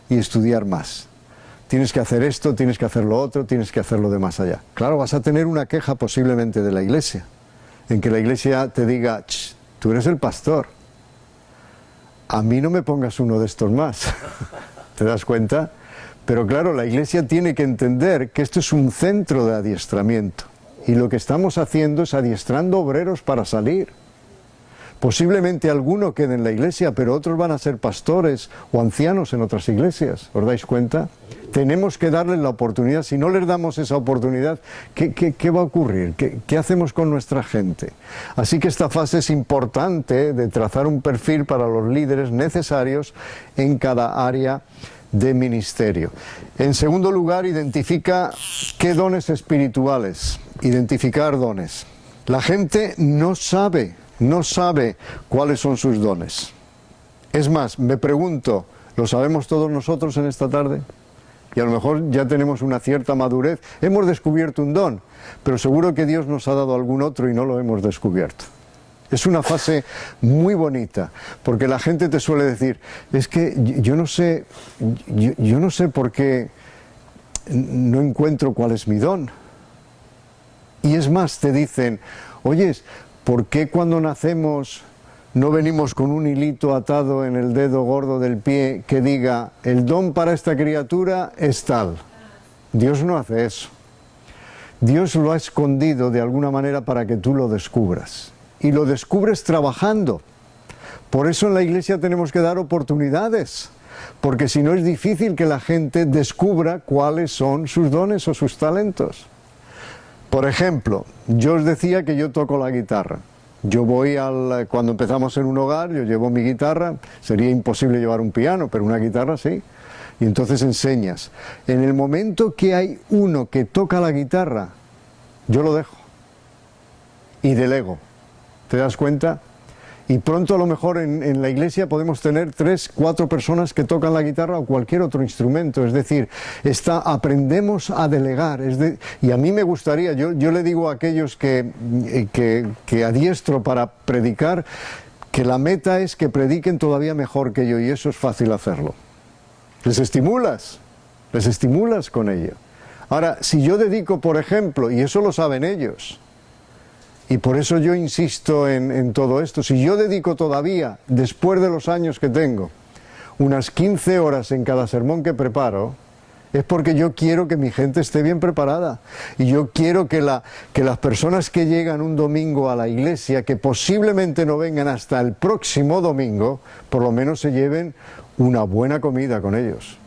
y estudiar más. Tienes que hacer esto, tienes que hacer lo otro, tienes que hacer lo de más allá. Claro, vas a tener una queja posiblemente de la iglesia, en que la iglesia te diga, tú eres el pastor, a mí no me pongas uno de estos más. ¿Te das cuenta? Pero claro, la iglesia tiene que entender que esto es un centro de adiestramiento. Y lo que estamos haciendo es adiestrando obreros para salir. Posiblemente alguno quede en la iglesia, pero otros van a ser pastores o ancianos en otras iglesias. ¿Os dais cuenta? Tenemos que darles la oportunidad. Si no les damos esa oportunidad, ¿qué va a ocurrir? ¿Qué hacemos con nuestra gente? Así que esta fase es importante de trazar un perfil para los líderes necesarios en cada área de ministerio. En segundo lugar, identifica qué dones espirituales. Identificar dones. La gente no sabe cuáles son sus dones. Es más, me pregunto, ¿lo sabemos todos nosotros en esta tarde? Y a lo mejor ya tenemos una cierta madurez. Hemos descubierto un don, pero seguro que Dios nos ha dado algún otro y no lo hemos descubierto. Es una fase muy bonita, porque la gente te suele decir, es que yo no sé por qué no encuentro cuál es mi don. Y es más, te dicen, oyes, ¿por qué cuando nacemos no venimos con un hilito atado en el dedo gordo del pie que diga, el don para esta criatura es tal? Dios no hace eso. Dios lo ha escondido de alguna manera para que tú lo descubras. Y lo descubres trabajando. Por eso en la iglesia tenemos que dar oportunidades. Porque si no es difícil que la gente descubra cuáles son sus dones o sus talentos. Por ejemplo, yo os decía que yo toco la guitarra. Yo voy cuando empezamos en un hogar, yo llevo mi guitarra, sería imposible llevar un piano, pero una guitarra sí. Y entonces enseñas. En el momento que hay uno que toca la guitarra, yo lo dejo. Y delego. ¿Te das cuenta? Y pronto a lo mejor en la iglesia podemos tener 3, 4 personas que tocan la guitarra o cualquier otro instrumento. Es decir, aprendemos a delegar. Y a mí me gustaría, yo le digo a aquellos que adiestro para predicar, que la meta es que prediquen todavía mejor que yo, y eso es fácil hacerlo. Les estimulas con ello. Ahora, si yo dedico, por ejemplo, y eso lo saben ellos, y por eso yo insisto en todo esto, si yo dedico todavía, después de los años que tengo, unas 15 horas en cada sermón que preparo, es porque yo quiero que mi gente esté bien preparada. Y yo quiero que las personas que llegan un domingo a la iglesia, que posiblemente no vengan hasta el próximo domingo, por lo menos se lleven una buena comida con ellos.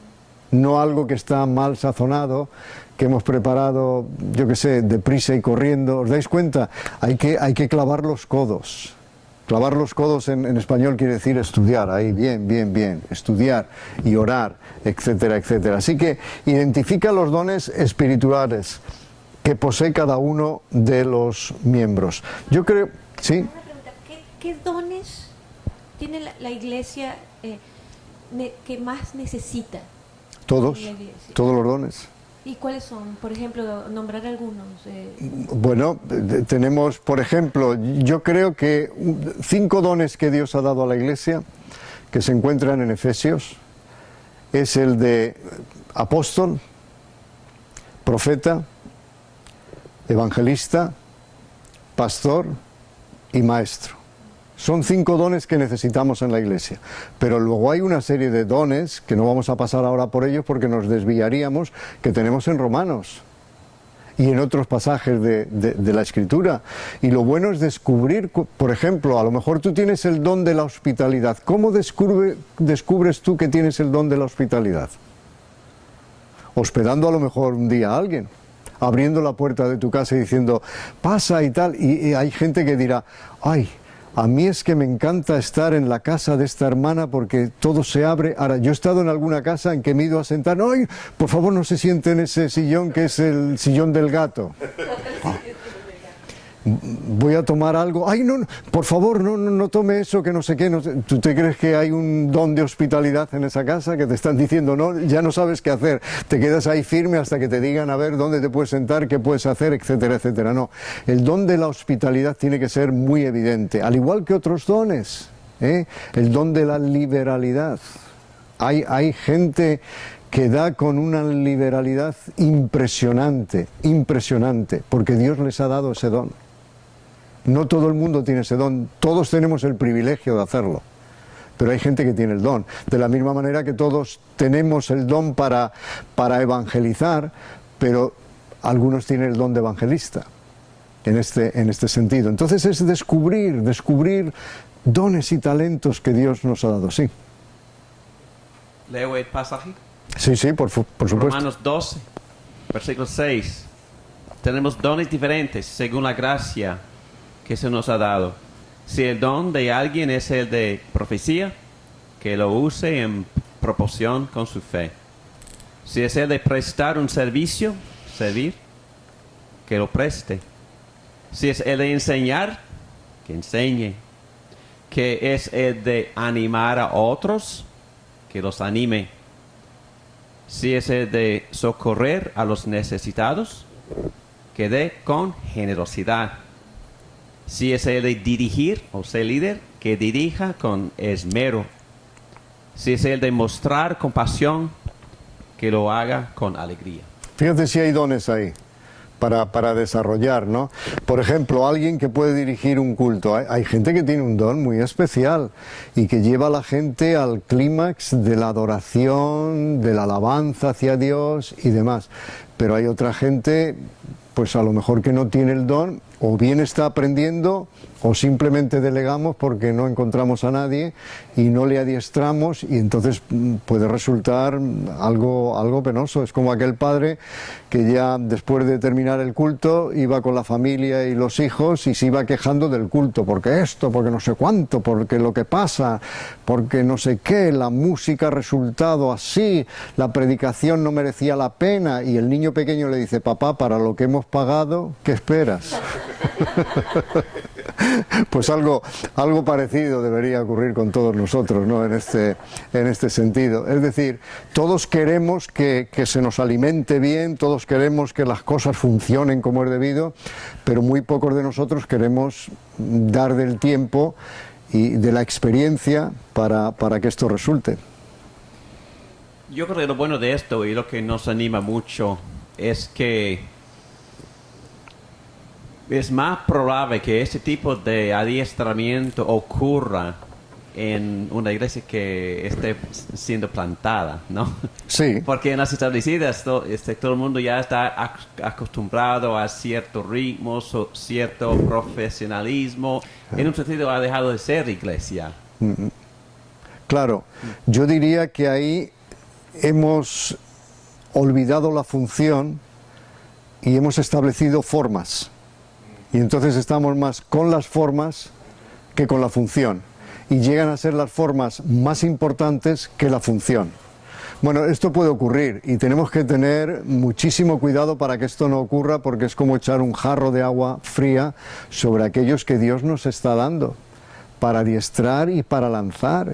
No algo que está mal sazonado, que hemos preparado, yo qué sé, deprisa y corriendo. ¿Os dais cuenta? Hay que clavar los codos. Clavar los codos en español quiere decir estudiar, ahí, bien, estudiar y orar, etcétera, etcétera. Así que identifica los dones espirituales que posee cada uno de los miembros. Yo creo, ¿sí? Una pregunta, ¿qué dones tiene la iglesia que más necesita? Todos los dones. ¿Y cuáles son? Por ejemplo, nombrar algunos. Bueno, tenemos, por ejemplo, yo creo que 5 dones que Dios ha dado a la iglesia, que se encuentran en Efesios, es el de apóstol, profeta, evangelista, pastor y maestro. Son 5 dones que necesitamos en la iglesia, pero luego hay una serie de dones, que no vamos a pasar ahora por ellos porque nos desviaríamos, que tenemos en Romanos y en otros pasajes de la Escritura. Y lo bueno es descubrir, por ejemplo, a lo mejor tú tienes el don de la hospitalidad. ¿Cómo descubres tú que tienes el don de la hospitalidad? Hospedando a lo mejor un día a alguien, abriendo la puerta de tu casa y diciendo, pasa y tal, y hay gente que dirá, ay, a mí es que me encanta estar en la casa de esta hermana porque todo se abre. Ahora, yo he estado en alguna casa en que me he ido a sentar. ¡Ay, por favor, no se siente en ese sillón que es el sillón del gato! Voy a tomar algo. ¡Ay, no, por favor, no tome eso, que no sé qué! ¿Tú te crees que hay un don de hospitalidad en esa casa que te están diciendo, no, ya no sabes qué hacer? Te quedas ahí firme hasta que te digan a ver dónde te puedes sentar, qué puedes hacer, etcétera, etcétera. No, el don de la hospitalidad tiene que ser muy evidente, al igual que otros dones, ¿eh? El don de la liberalidad. Hay gente que da con una liberalidad impresionante, porque Dios les ha dado ese don. No todo el mundo tiene ese don, todos tenemos el privilegio de hacerlo, pero hay gente que tiene el don. De la misma manera que todos tenemos el don para evangelizar, pero algunos tienen el don de evangelista, en este sentido. Entonces es descubrir dones y talentos que Dios nos ha dado, sí. ¿Leo el pasaje? Sí, por supuesto. Romanos 12, versículo 6. Tenemos dones diferentes según la gracia que se nos ha dado. Si el don de alguien es el de profecía, que lo use en proporción con su fe. Si es el de prestar un servicio, servir, que lo preste. Si es el de enseñar, que enseñe. Que es el de animar a otros, que los anime. Si es el de socorrer a los necesitados, que dé con generosidad. Si es el de dirigir o ser líder, que dirija con esmero. Si es el de mostrar compasión, que lo haga con alegría. Fíjate si hay dones ahí para desarrollar, ¿no? Por ejemplo, alguien que puede dirigir un culto. Hay gente que tiene un don muy especial y que lleva a la gente al clímax de la adoración, de la alabanza hacia Dios y demás. Pero hay otra gente, pues a lo mejor que no tiene el don, o bien está aprendiendo, o simplemente delegamos porque no encontramos a nadie y no le adiestramos, y entonces puede resultar algo penoso. Es como aquel padre que ya después de terminar el culto iba con la familia y los hijos y se iba quejando del culto, porque esto, porque no sé cuánto, porque lo que pasa, porque no sé qué, la música ha resultado así, la predicación no merecía la pena, y el niño pequeño le dice: papá, para lo que hemos pagado, ¿qué esperas? Pues algo parecido debería ocurrir con todos nosotros, ¿no? En este sentido. Es decir, todos queremos que se nos alimente bien, todos queremos que las cosas funcionen como es debido, pero muy pocos de nosotros queremos dar del tiempo y de la experiencia para que esto resulte. Yo creo que lo bueno de esto y lo que nos anima mucho es que es más probable que ese tipo de adiestramiento ocurra en una iglesia que esté siendo plantada, ¿no? Sí. Porque en las establecidas todo el mundo ya está acostumbrado a cierto ritmo, cierto profesionalismo. En un sentido ha dejado de ser iglesia. Claro, yo diría que ahí hemos olvidado la función y hemos establecido formas. Y entonces estamos más con las formas que con la función. Y llegan a ser las formas más importantes que la función. Bueno, esto puede ocurrir y tenemos que tener muchísimo cuidado para que esto no ocurra, porque es como echar un jarro de agua fría sobre aquellos que Dios nos está dando para adiestrar y para lanzar.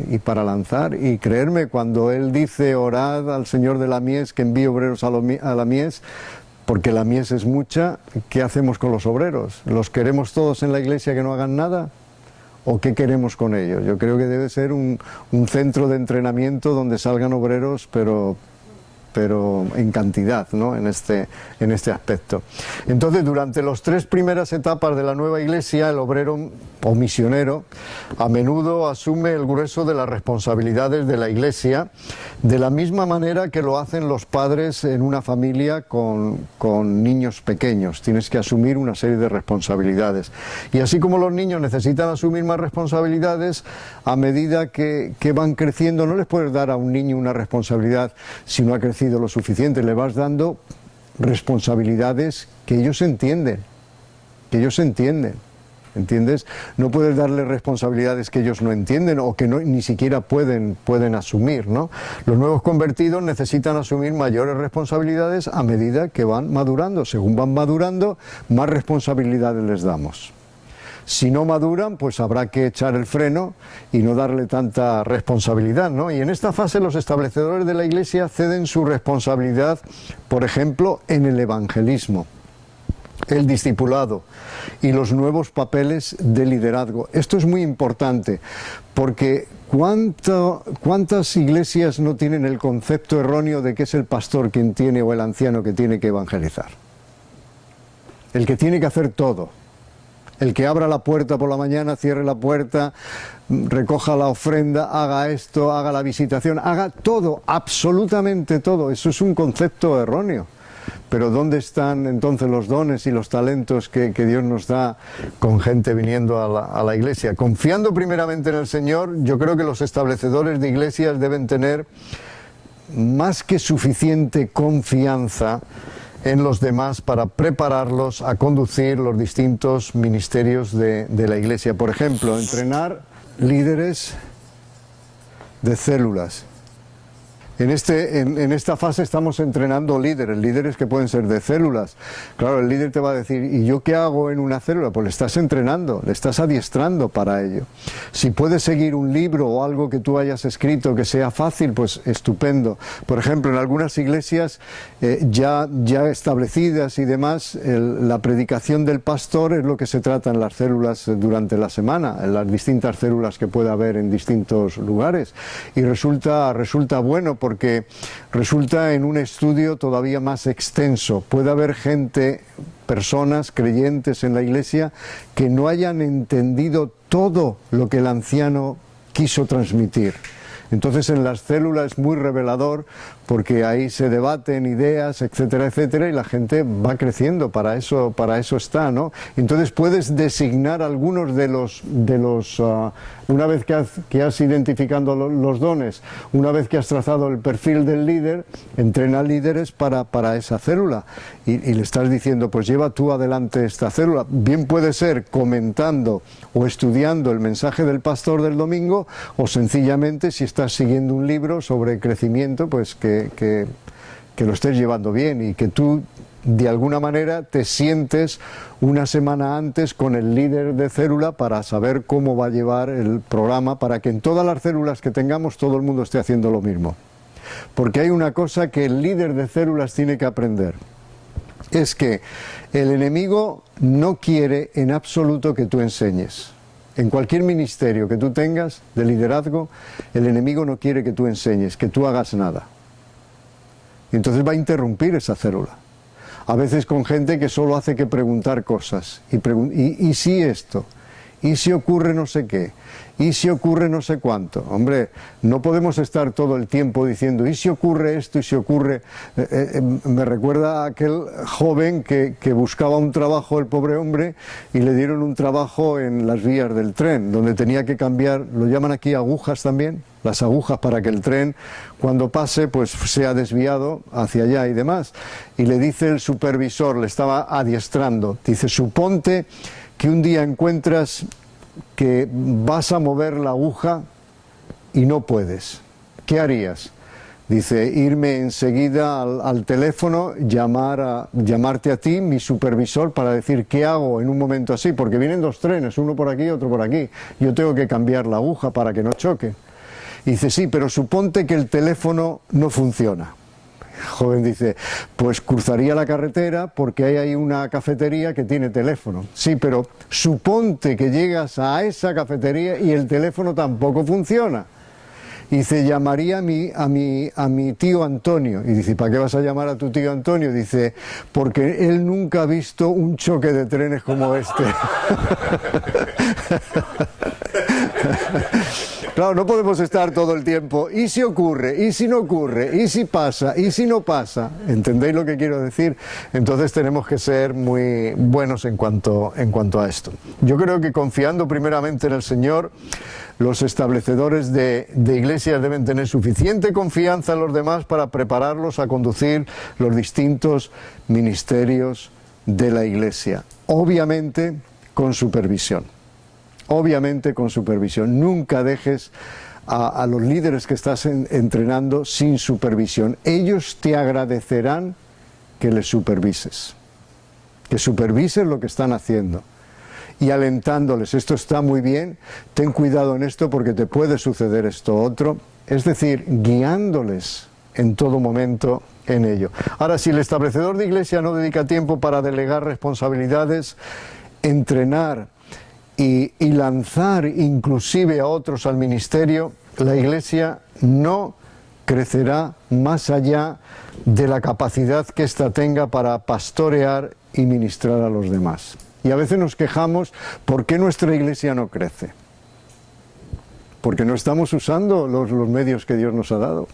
Y creerme, cuando Él dice: orad al Señor de la mies que envíe obreros a la mies, porque la mies es mucha, ¿qué hacemos con los obreros? ¿Los queremos todos en la iglesia que no hagan nada? ¿O qué queremos con ellos? Yo creo que debe ser un centro de entrenamiento donde salgan obreros, pero en cantidad, ¿no? en este aspecto. Entonces, durante las 3 primeras etapas de la nueva iglesia, el obrero o misionero a menudo asume el grueso de las responsabilidades de la iglesia, de la misma manera que lo hacen los padres en una familia con niños pequeños. Tienes que asumir una serie de responsabilidades. Y así como los niños necesitan asumir más responsabilidades, a medida que van creciendo, no les puedes dar a un niño una responsabilidad si no ha crecido lo suficiente. Le vas dando responsabilidades que ellos entienden, ¿entiendes? No puedes darle responsabilidades que ellos no entienden o que ni siquiera pueden asumir, ¿no? Los nuevos convertidos necesitan asumir mayores responsabilidades a medida que van madurando. Según van madurando, más responsabilidades les damos. Si no maduran, pues habrá que echar el freno y no darle tanta responsabilidad, ¿no? Y en esta fase los establecedores de la iglesia ceden su responsabilidad, por ejemplo, en el evangelismo, el discipulado y los nuevos papeles de liderazgo. Esto es muy importante, porque ¿cuántas iglesias no tienen el concepto erróneo de que es el pastor quien tiene, o el anciano que tiene que evangelizar? El que tiene que hacer todo. El que abra la puerta por la mañana, cierre la puerta, recoja la ofrenda, haga esto, haga la visitación, haga todo, absolutamente todo. Eso es un concepto erróneo. Pero ¿dónde están entonces los dones y los talentos que Dios nos da con gente viniendo a la iglesia? Confiando primeramente en el Señor, yo creo que los establecedores de iglesias deben tener más que suficiente confianza en los demás para prepararlos a conducir los distintos ministerios de la iglesia. Por ejemplo, entrenar líderes de células. En esta fase estamos entrenando líderes que pueden ser de células. Claro, el líder te va a decir, ¿y yo qué hago en una célula? Pues le estás entrenando, le estás adiestrando para ello. Si puedes seguir un libro o algo que tú hayas escrito que sea fácil, pues estupendo. Por ejemplo, en algunas iglesias ya establecidas y demás, la predicación del pastor es lo que se trata en las células durante la semana, en las distintas células que puede haber en distintos lugares. Y resulta bueno, porque resulta en un estudio todavía más extenso. Puede haber personas creyentes en la iglesia que no hayan entendido todo lo que el anciano quiso transmitir. Entonces en las células es muy revelador, porque ahí se debaten ideas, etcétera, etcétera, y la gente va creciendo, para eso está, ¿no? Entonces puedes designar algunos de los una vez que has identificado los dones, una vez que has trazado el perfil del líder, entrena líderes para esa célula, y le estás diciendo, pues lleva tú adelante esta célula. Bien puede ser comentando o estudiando el mensaje del pastor del domingo, o sencillamente si estás siguiendo un libro sobre crecimiento, pues que lo estés llevando bien, y que tú de alguna manera te sientes una semana antes con el líder de célula para saber cómo va a llevar el programa, para que en todas las células que tengamos todo el mundo esté haciendo lo mismo. Porque hay una cosa que el líder de células tiene que aprender, es que el enemigo no quiere en absoluto que tú enseñes. En cualquier ministerio que tú tengas de liderazgo, el enemigo no quiere que tú enseñes, que tú hagas nada. Y entonces va a interrumpir esa célula. A veces con gente que solo hace que preguntar cosas. ¿Y si esto? ¿Y si ocurre no sé qué? ¿Y si ocurre no sé cuánto? Hombre, no podemos estar todo el tiempo diciendo, ¿y si ocurre esto? ¿Y si ocurre...? Me recuerda a aquel joven que buscaba un trabajo, el pobre hombre, y le dieron un trabajo en las vías del tren, donde tenía que cambiar, lo llaman aquí agujas también, las agujas para que el tren, cuando pase, pues sea desviado hacia allá y demás. Y le dice el supervisor, le estaba adiestrando, dice, suponte que un día encuentras que vas a mover la aguja y no puedes. ¿Qué harías? Dice, irme enseguida al teléfono, llamarte a ti, mi supervisor, para decir qué hago en un momento así, porque vienen dos trenes, uno por aquí y otro por aquí. Yo tengo que cambiar la aguja para que no choque. Y dice, sí, pero suponte que el teléfono no funciona. El joven dice, pues cruzaría la carretera porque hay ahí una cafetería que tiene teléfono. Sí, pero suponte que llegas a esa cafetería y el teléfono tampoco funciona. Y dice, llamaría a mi tío Antonio. Y dice, ¿para qué vas a llamar a tu tío Antonio? Dice, porque él nunca ha visto un choque de trenes como este. Claro, no podemos estar todo el tiempo, ¿y si ocurre? ¿Y si no ocurre? ¿Y si pasa? ¿Y si no pasa? ¿Entendéis lo que quiero decir? Entonces tenemos que ser muy buenos en cuanto a esto. Yo creo que confiando primeramente en el Señor, los establecedores de iglesias deben tener suficiente confianza en los demás para prepararlos a conducir los distintos ministerios de la iglesia. Obviamente con supervisión. Obviamente con supervisión. Nunca dejes a los líderes que estás entrenando sin supervisión. Ellos te agradecerán que les supervises. Que supervises lo que están haciendo. Y alentándoles, esto está muy bien, ten cuidado en esto porque te puede suceder esto otro. Es decir, guiándoles en todo momento en ello. Ahora, si el establecedor de iglesia no dedica tiempo para delegar responsabilidades, entrenar y lanzar inclusive a otros al ministerio, la iglesia no crecerá más allá de la capacidad que ésta tenga para pastorear y ministrar a los demás. Y a veces nos quejamos, ¿por qué nuestra iglesia no crece? Porque no estamos usando los medios que Dios nos ha dado.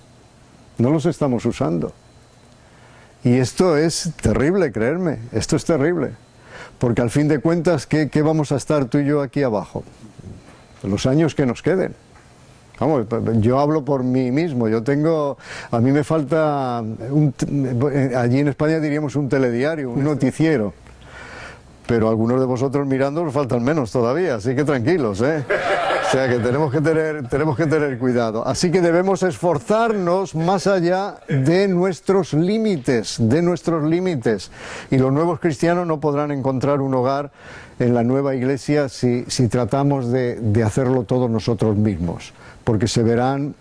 No los estamos usando. Y esto es terrible, creerme, esto es terrible. Porque al fin de cuentas, ¿qué vamos a estar tú y yo aquí abajo? Los años que nos queden. Vamos, yo hablo por mí mismo, a mí me falta, allí en España diríamos un telediario, un noticiero. Pero algunos de vosotros mirando os faltan menos todavía, así que tranquilos, ¿eh? O sea que tenemos que tener cuidado. Así que debemos esforzarnos más allá de nuestros límites, Y los nuevos cristianos no podrán encontrar un hogar en la nueva iglesia si tratamos de hacerlo todos nosotros mismos, porque se verán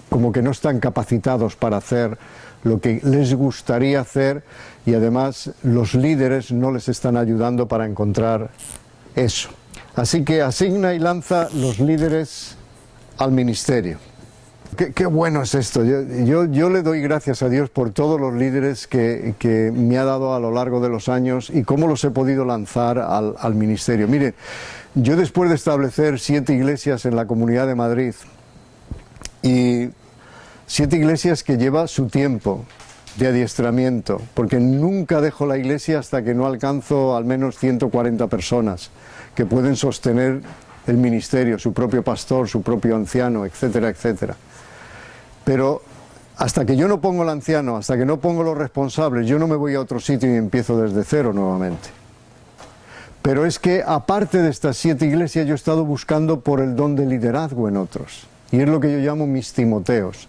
como que no están capacitados para hacer lo que les gustaría hacer, y además los líderes no les están ayudando para encontrar eso. Así que asigna y lanza los líderes al ministerio. Qué bueno es esto. Yo le doy gracias a Dios por todos los líderes que me ha dado a lo largo de los años y cómo los he podido lanzar al ministerio. Miren, yo después de establecer 7 iglesias en la Comunidad de Madrid, y 7 iglesias que lleva su tiempo de adiestramiento, porque nunca dejo la iglesia hasta que no alcanzo al menos 140 personas que pueden sostener el ministerio, su propio pastor, su propio anciano, etcétera, etcétera. Pero hasta que yo no pongo el anciano, hasta que no pongo los responsables, yo no me voy a otro sitio y empiezo desde cero nuevamente. Pero es que aparte de estas 7 iglesias, yo he estado buscando por el don de liderazgo en otros. Y es lo que yo llamo mis Timoteos.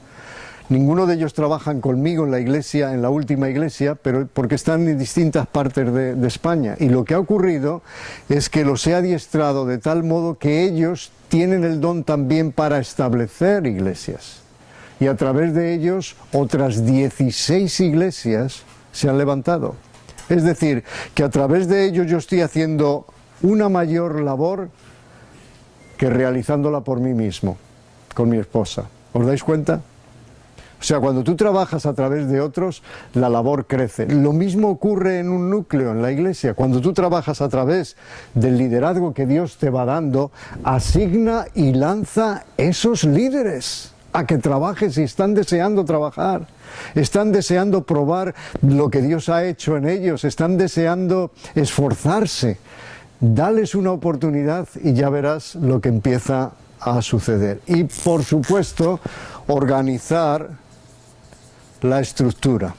Ninguno de ellos trabajan conmigo en la iglesia, en la última iglesia, pero porque están en distintas partes de España. Y lo que ha ocurrido es que los he adiestrado de tal modo que ellos tienen el don también para establecer iglesias. Y a través de ellos otras 16 iglesias se han levantado. Es decir, que a través de ellos yo estoy haciendo una mayor labor que realizándola por mí mismo, con mi esposa. ¿Os dais cuenta? O sea, cuando tú trabajas a través de otros, la labor crece. Lo mismo ocurre en un núcleo, en la iglesia. Cuando tú trabajas a través del liderazgo que Dios te va dando, asigna y lanza esos líderes a que trabajes, y están deseando trabajar. Están deseando probar lo que Dios ha hecho en ellos. Están deseando esforzarse. Dales una oportunidad y ya verás lo que empieza a suceder. Y por supuesto, organizar la estructura.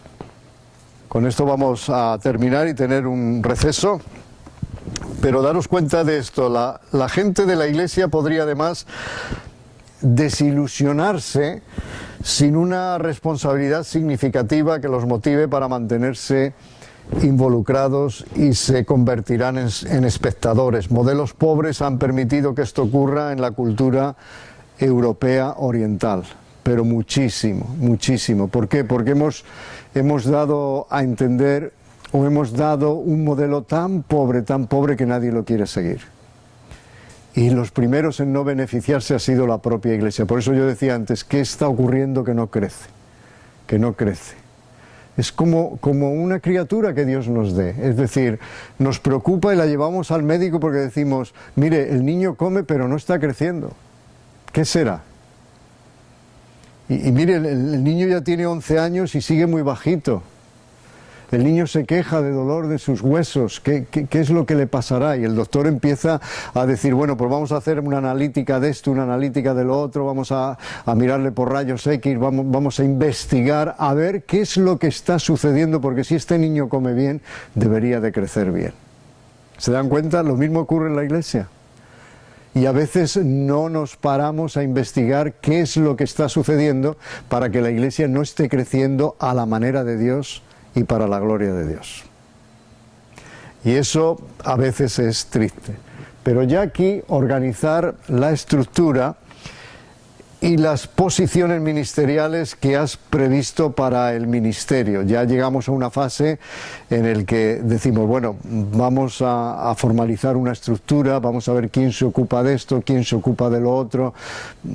Con esto vamos a terminar y tener un receso, pero daros cuenta de esto, la gente de la iglesia podría además desilusionarse sin una responsabilidad significativa que los motive para mantenerse involucrados, y se convertirán en espectadores. Modelos pobres han permitido que esto ocurra en la cultura europea oriental, pero muchísimo, muchísimo. ¿Por qué? Porque hemos dado a entender, o hemos dado un modelo tan pobre que nadie lo quiere seguir. Y los primeros en no beneficiarse ha sido la propia iglesia. Por eso yo decía antes, ¿qué está ocurriendo que no crece? Que no crece. Es como una criatura que Dios nos dé. Es decir, nos preocupa y la llevamos al médico porque decimos, mire, el niño come pero no está creciendo. ¿Qué será? Y mire, el niño ya tiene 11 años y sigue muy bajito. El niño se queja de dolor de sus huesos. ¿Qué es lo que le pasará? Y el doctor empieza a decir, bueno, pues vamos a hacer una analítica de esto, una analítica de lo otro, vamos a mirarle por rayos X, vamos a investigar a ver qué es lo que está sucediendo, porque si este niño come bien, debería de crecer bien. ¿Se dan cuenta? Lo mismo ocurre en la iglesia. Y a veces no nos paramos a investigar qué es lo que está sucediendo para que la iglesia no esté creciendo a la manera de Dios y para la gloria de Dios. Y eso a veces es triste. Pero ya aquí organizar la estructura y las posiciones ministeriales que has previsto para el ministerio. Ya llegamos a una fase en la que decimos, bueno, vamos a formalizar una estructura, vamos a ver quién se ocupa de esto, quién se ocupa de lo otro.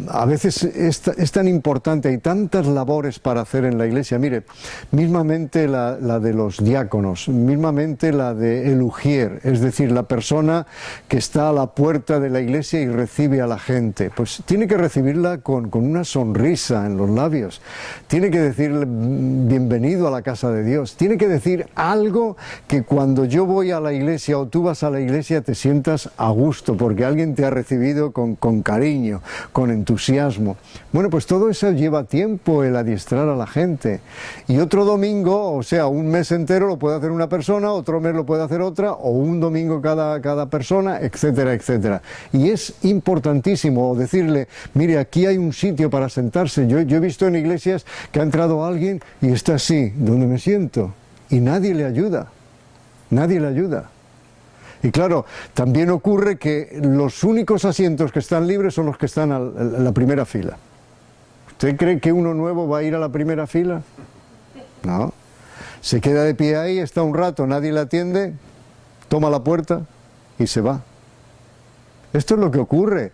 A veces es tan importante, hay tantas labores para hacer en la iglesia. Mire, mismamente la de los diáconos, mismamente la de el ujier, es decir, la persona que está a la puerta de la iglesia y recibe a la gente. Pues tiene que recibirla con con una sonrisa en los labios, tiene que decirle bienvenido a la casa de Dios, tiene que decir algo que cuando yo voy a la iglesia o tú vas a la iglesia te sientas a gusto, porque alguien te ha recibido con cariño, con entusiasmo. Bueno, pues todo eso lleva tiempo, el adiestrar a la gente. Y otro domingo, o sea, un mes entero lo puede hacer una persona, otro mes lo puede hacer otra, o un domingo cada persona, etcétera, etcétera. Y es importantísimo decirle, mire, aquí hay un sitio para sentarse. Yo he visto en iglesias que ha entrado alguien y está así, donde me siento, y nadie le ayuda, nadie le ayuda. Y claro, también ocurre que los únicos asientos que están libres son los que están en la primera fila. ¿Usted cree que uno nuevo va a ir a la primera fila? No. Se queda de pie ahí, está un rato, nadie le atiende, toma la puerta y se va. Esto es lo que ocurre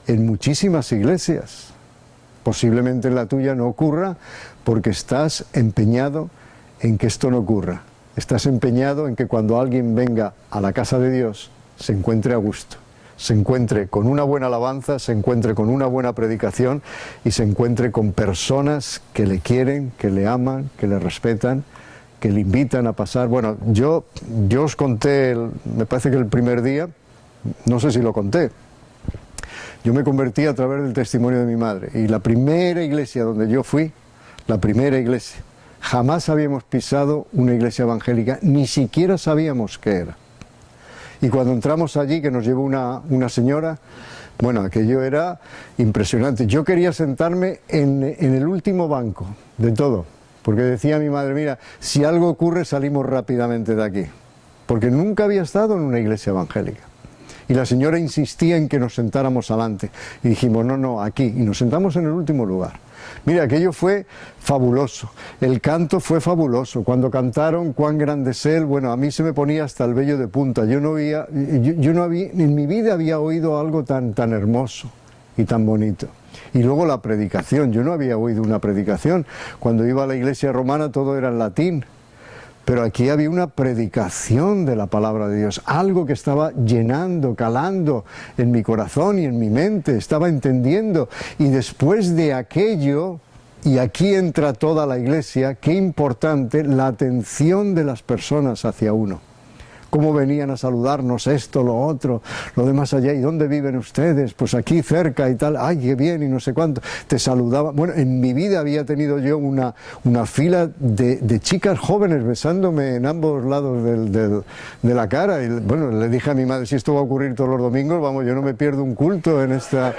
en muchísimas iglesias. Posiblemente en la tuya no ocurra porque estás empeñado en que esto no ocurra. Estás empeñado en que cuando alguien venga a la casa de Dios se encuentre a gusto, se encuentre con una buena alabanza, se encuentre con una buena predicación y se encuentre con personas que le quieren, que le aman, que le respetan, que le invitan a pasar. Bueno, yo os conté, me parece que el primer día, no sé si lo conté, yo me convertí a través del testimonio de mi madre, y la primera iglesia donde yo fui, la primera iglesia, jamás habíamos pisado una iglesia evangélica, ni siquiera sabíamos qué era. Y cuando entramos allí, que nos llevó una señora, bueno, aquello era impresionante. Yo quería sentarme en el último banco de todo, porque decía mi madre, mira, si algo ocurre salimos rápidamente de aquí, porque nunca había estado en una iglesia evangélica. Y la señora insistía en que nos sentáramos adelante. Y dijimos, no, aquí. Y nos sentamos en el último lugar. Mira, aquello fue fabuloso. El canto fue fabuloso. Cuando cantaron Cuán grande es Él, bueno, a mí se me ponía hasta el vello de punta. Yo no había, en mi vida había oído algo tan hermoso y tan bonito. Y luego la predicación. Yo no había oído una predicación. Cuando iba a la iglesia romana todo era en latín. Pero aquí había una predicación de la palabra de Dios, algo que estaba llenando, calando en mi corazón y en mi mente, estaba entendiendo. Y después de aquello, y aquí entra toda la iglesia, qué importante la atención de las personas hacia uno. Cómo venían a saludarnos, esto, lo otro, lo de más allá. ¿Y dónde viven ustedes? Pues aquí cerca y tal. ¡Ay, qué bien! Y no sé cuánto. Te saludaban. Bueno, en mi vida había tenido yo una fila de chicas jóvenes besándome en ambos lados de la cara. Y bueno, le dije a mi madre, si esto va a ocurrir todos los domingos, vamos, yo no me pierdo un culto en esta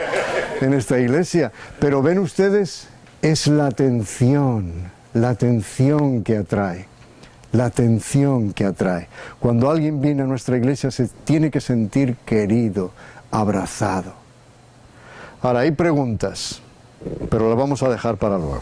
iglesia. Pero ven ustedes, es la atención que atrae. La atención que atrae. Cuando alguien viene a nuestra iglesia se tiene que sentir querido, abrazado. Ahora, hay preguntas, pero las vamos a dejar para luego.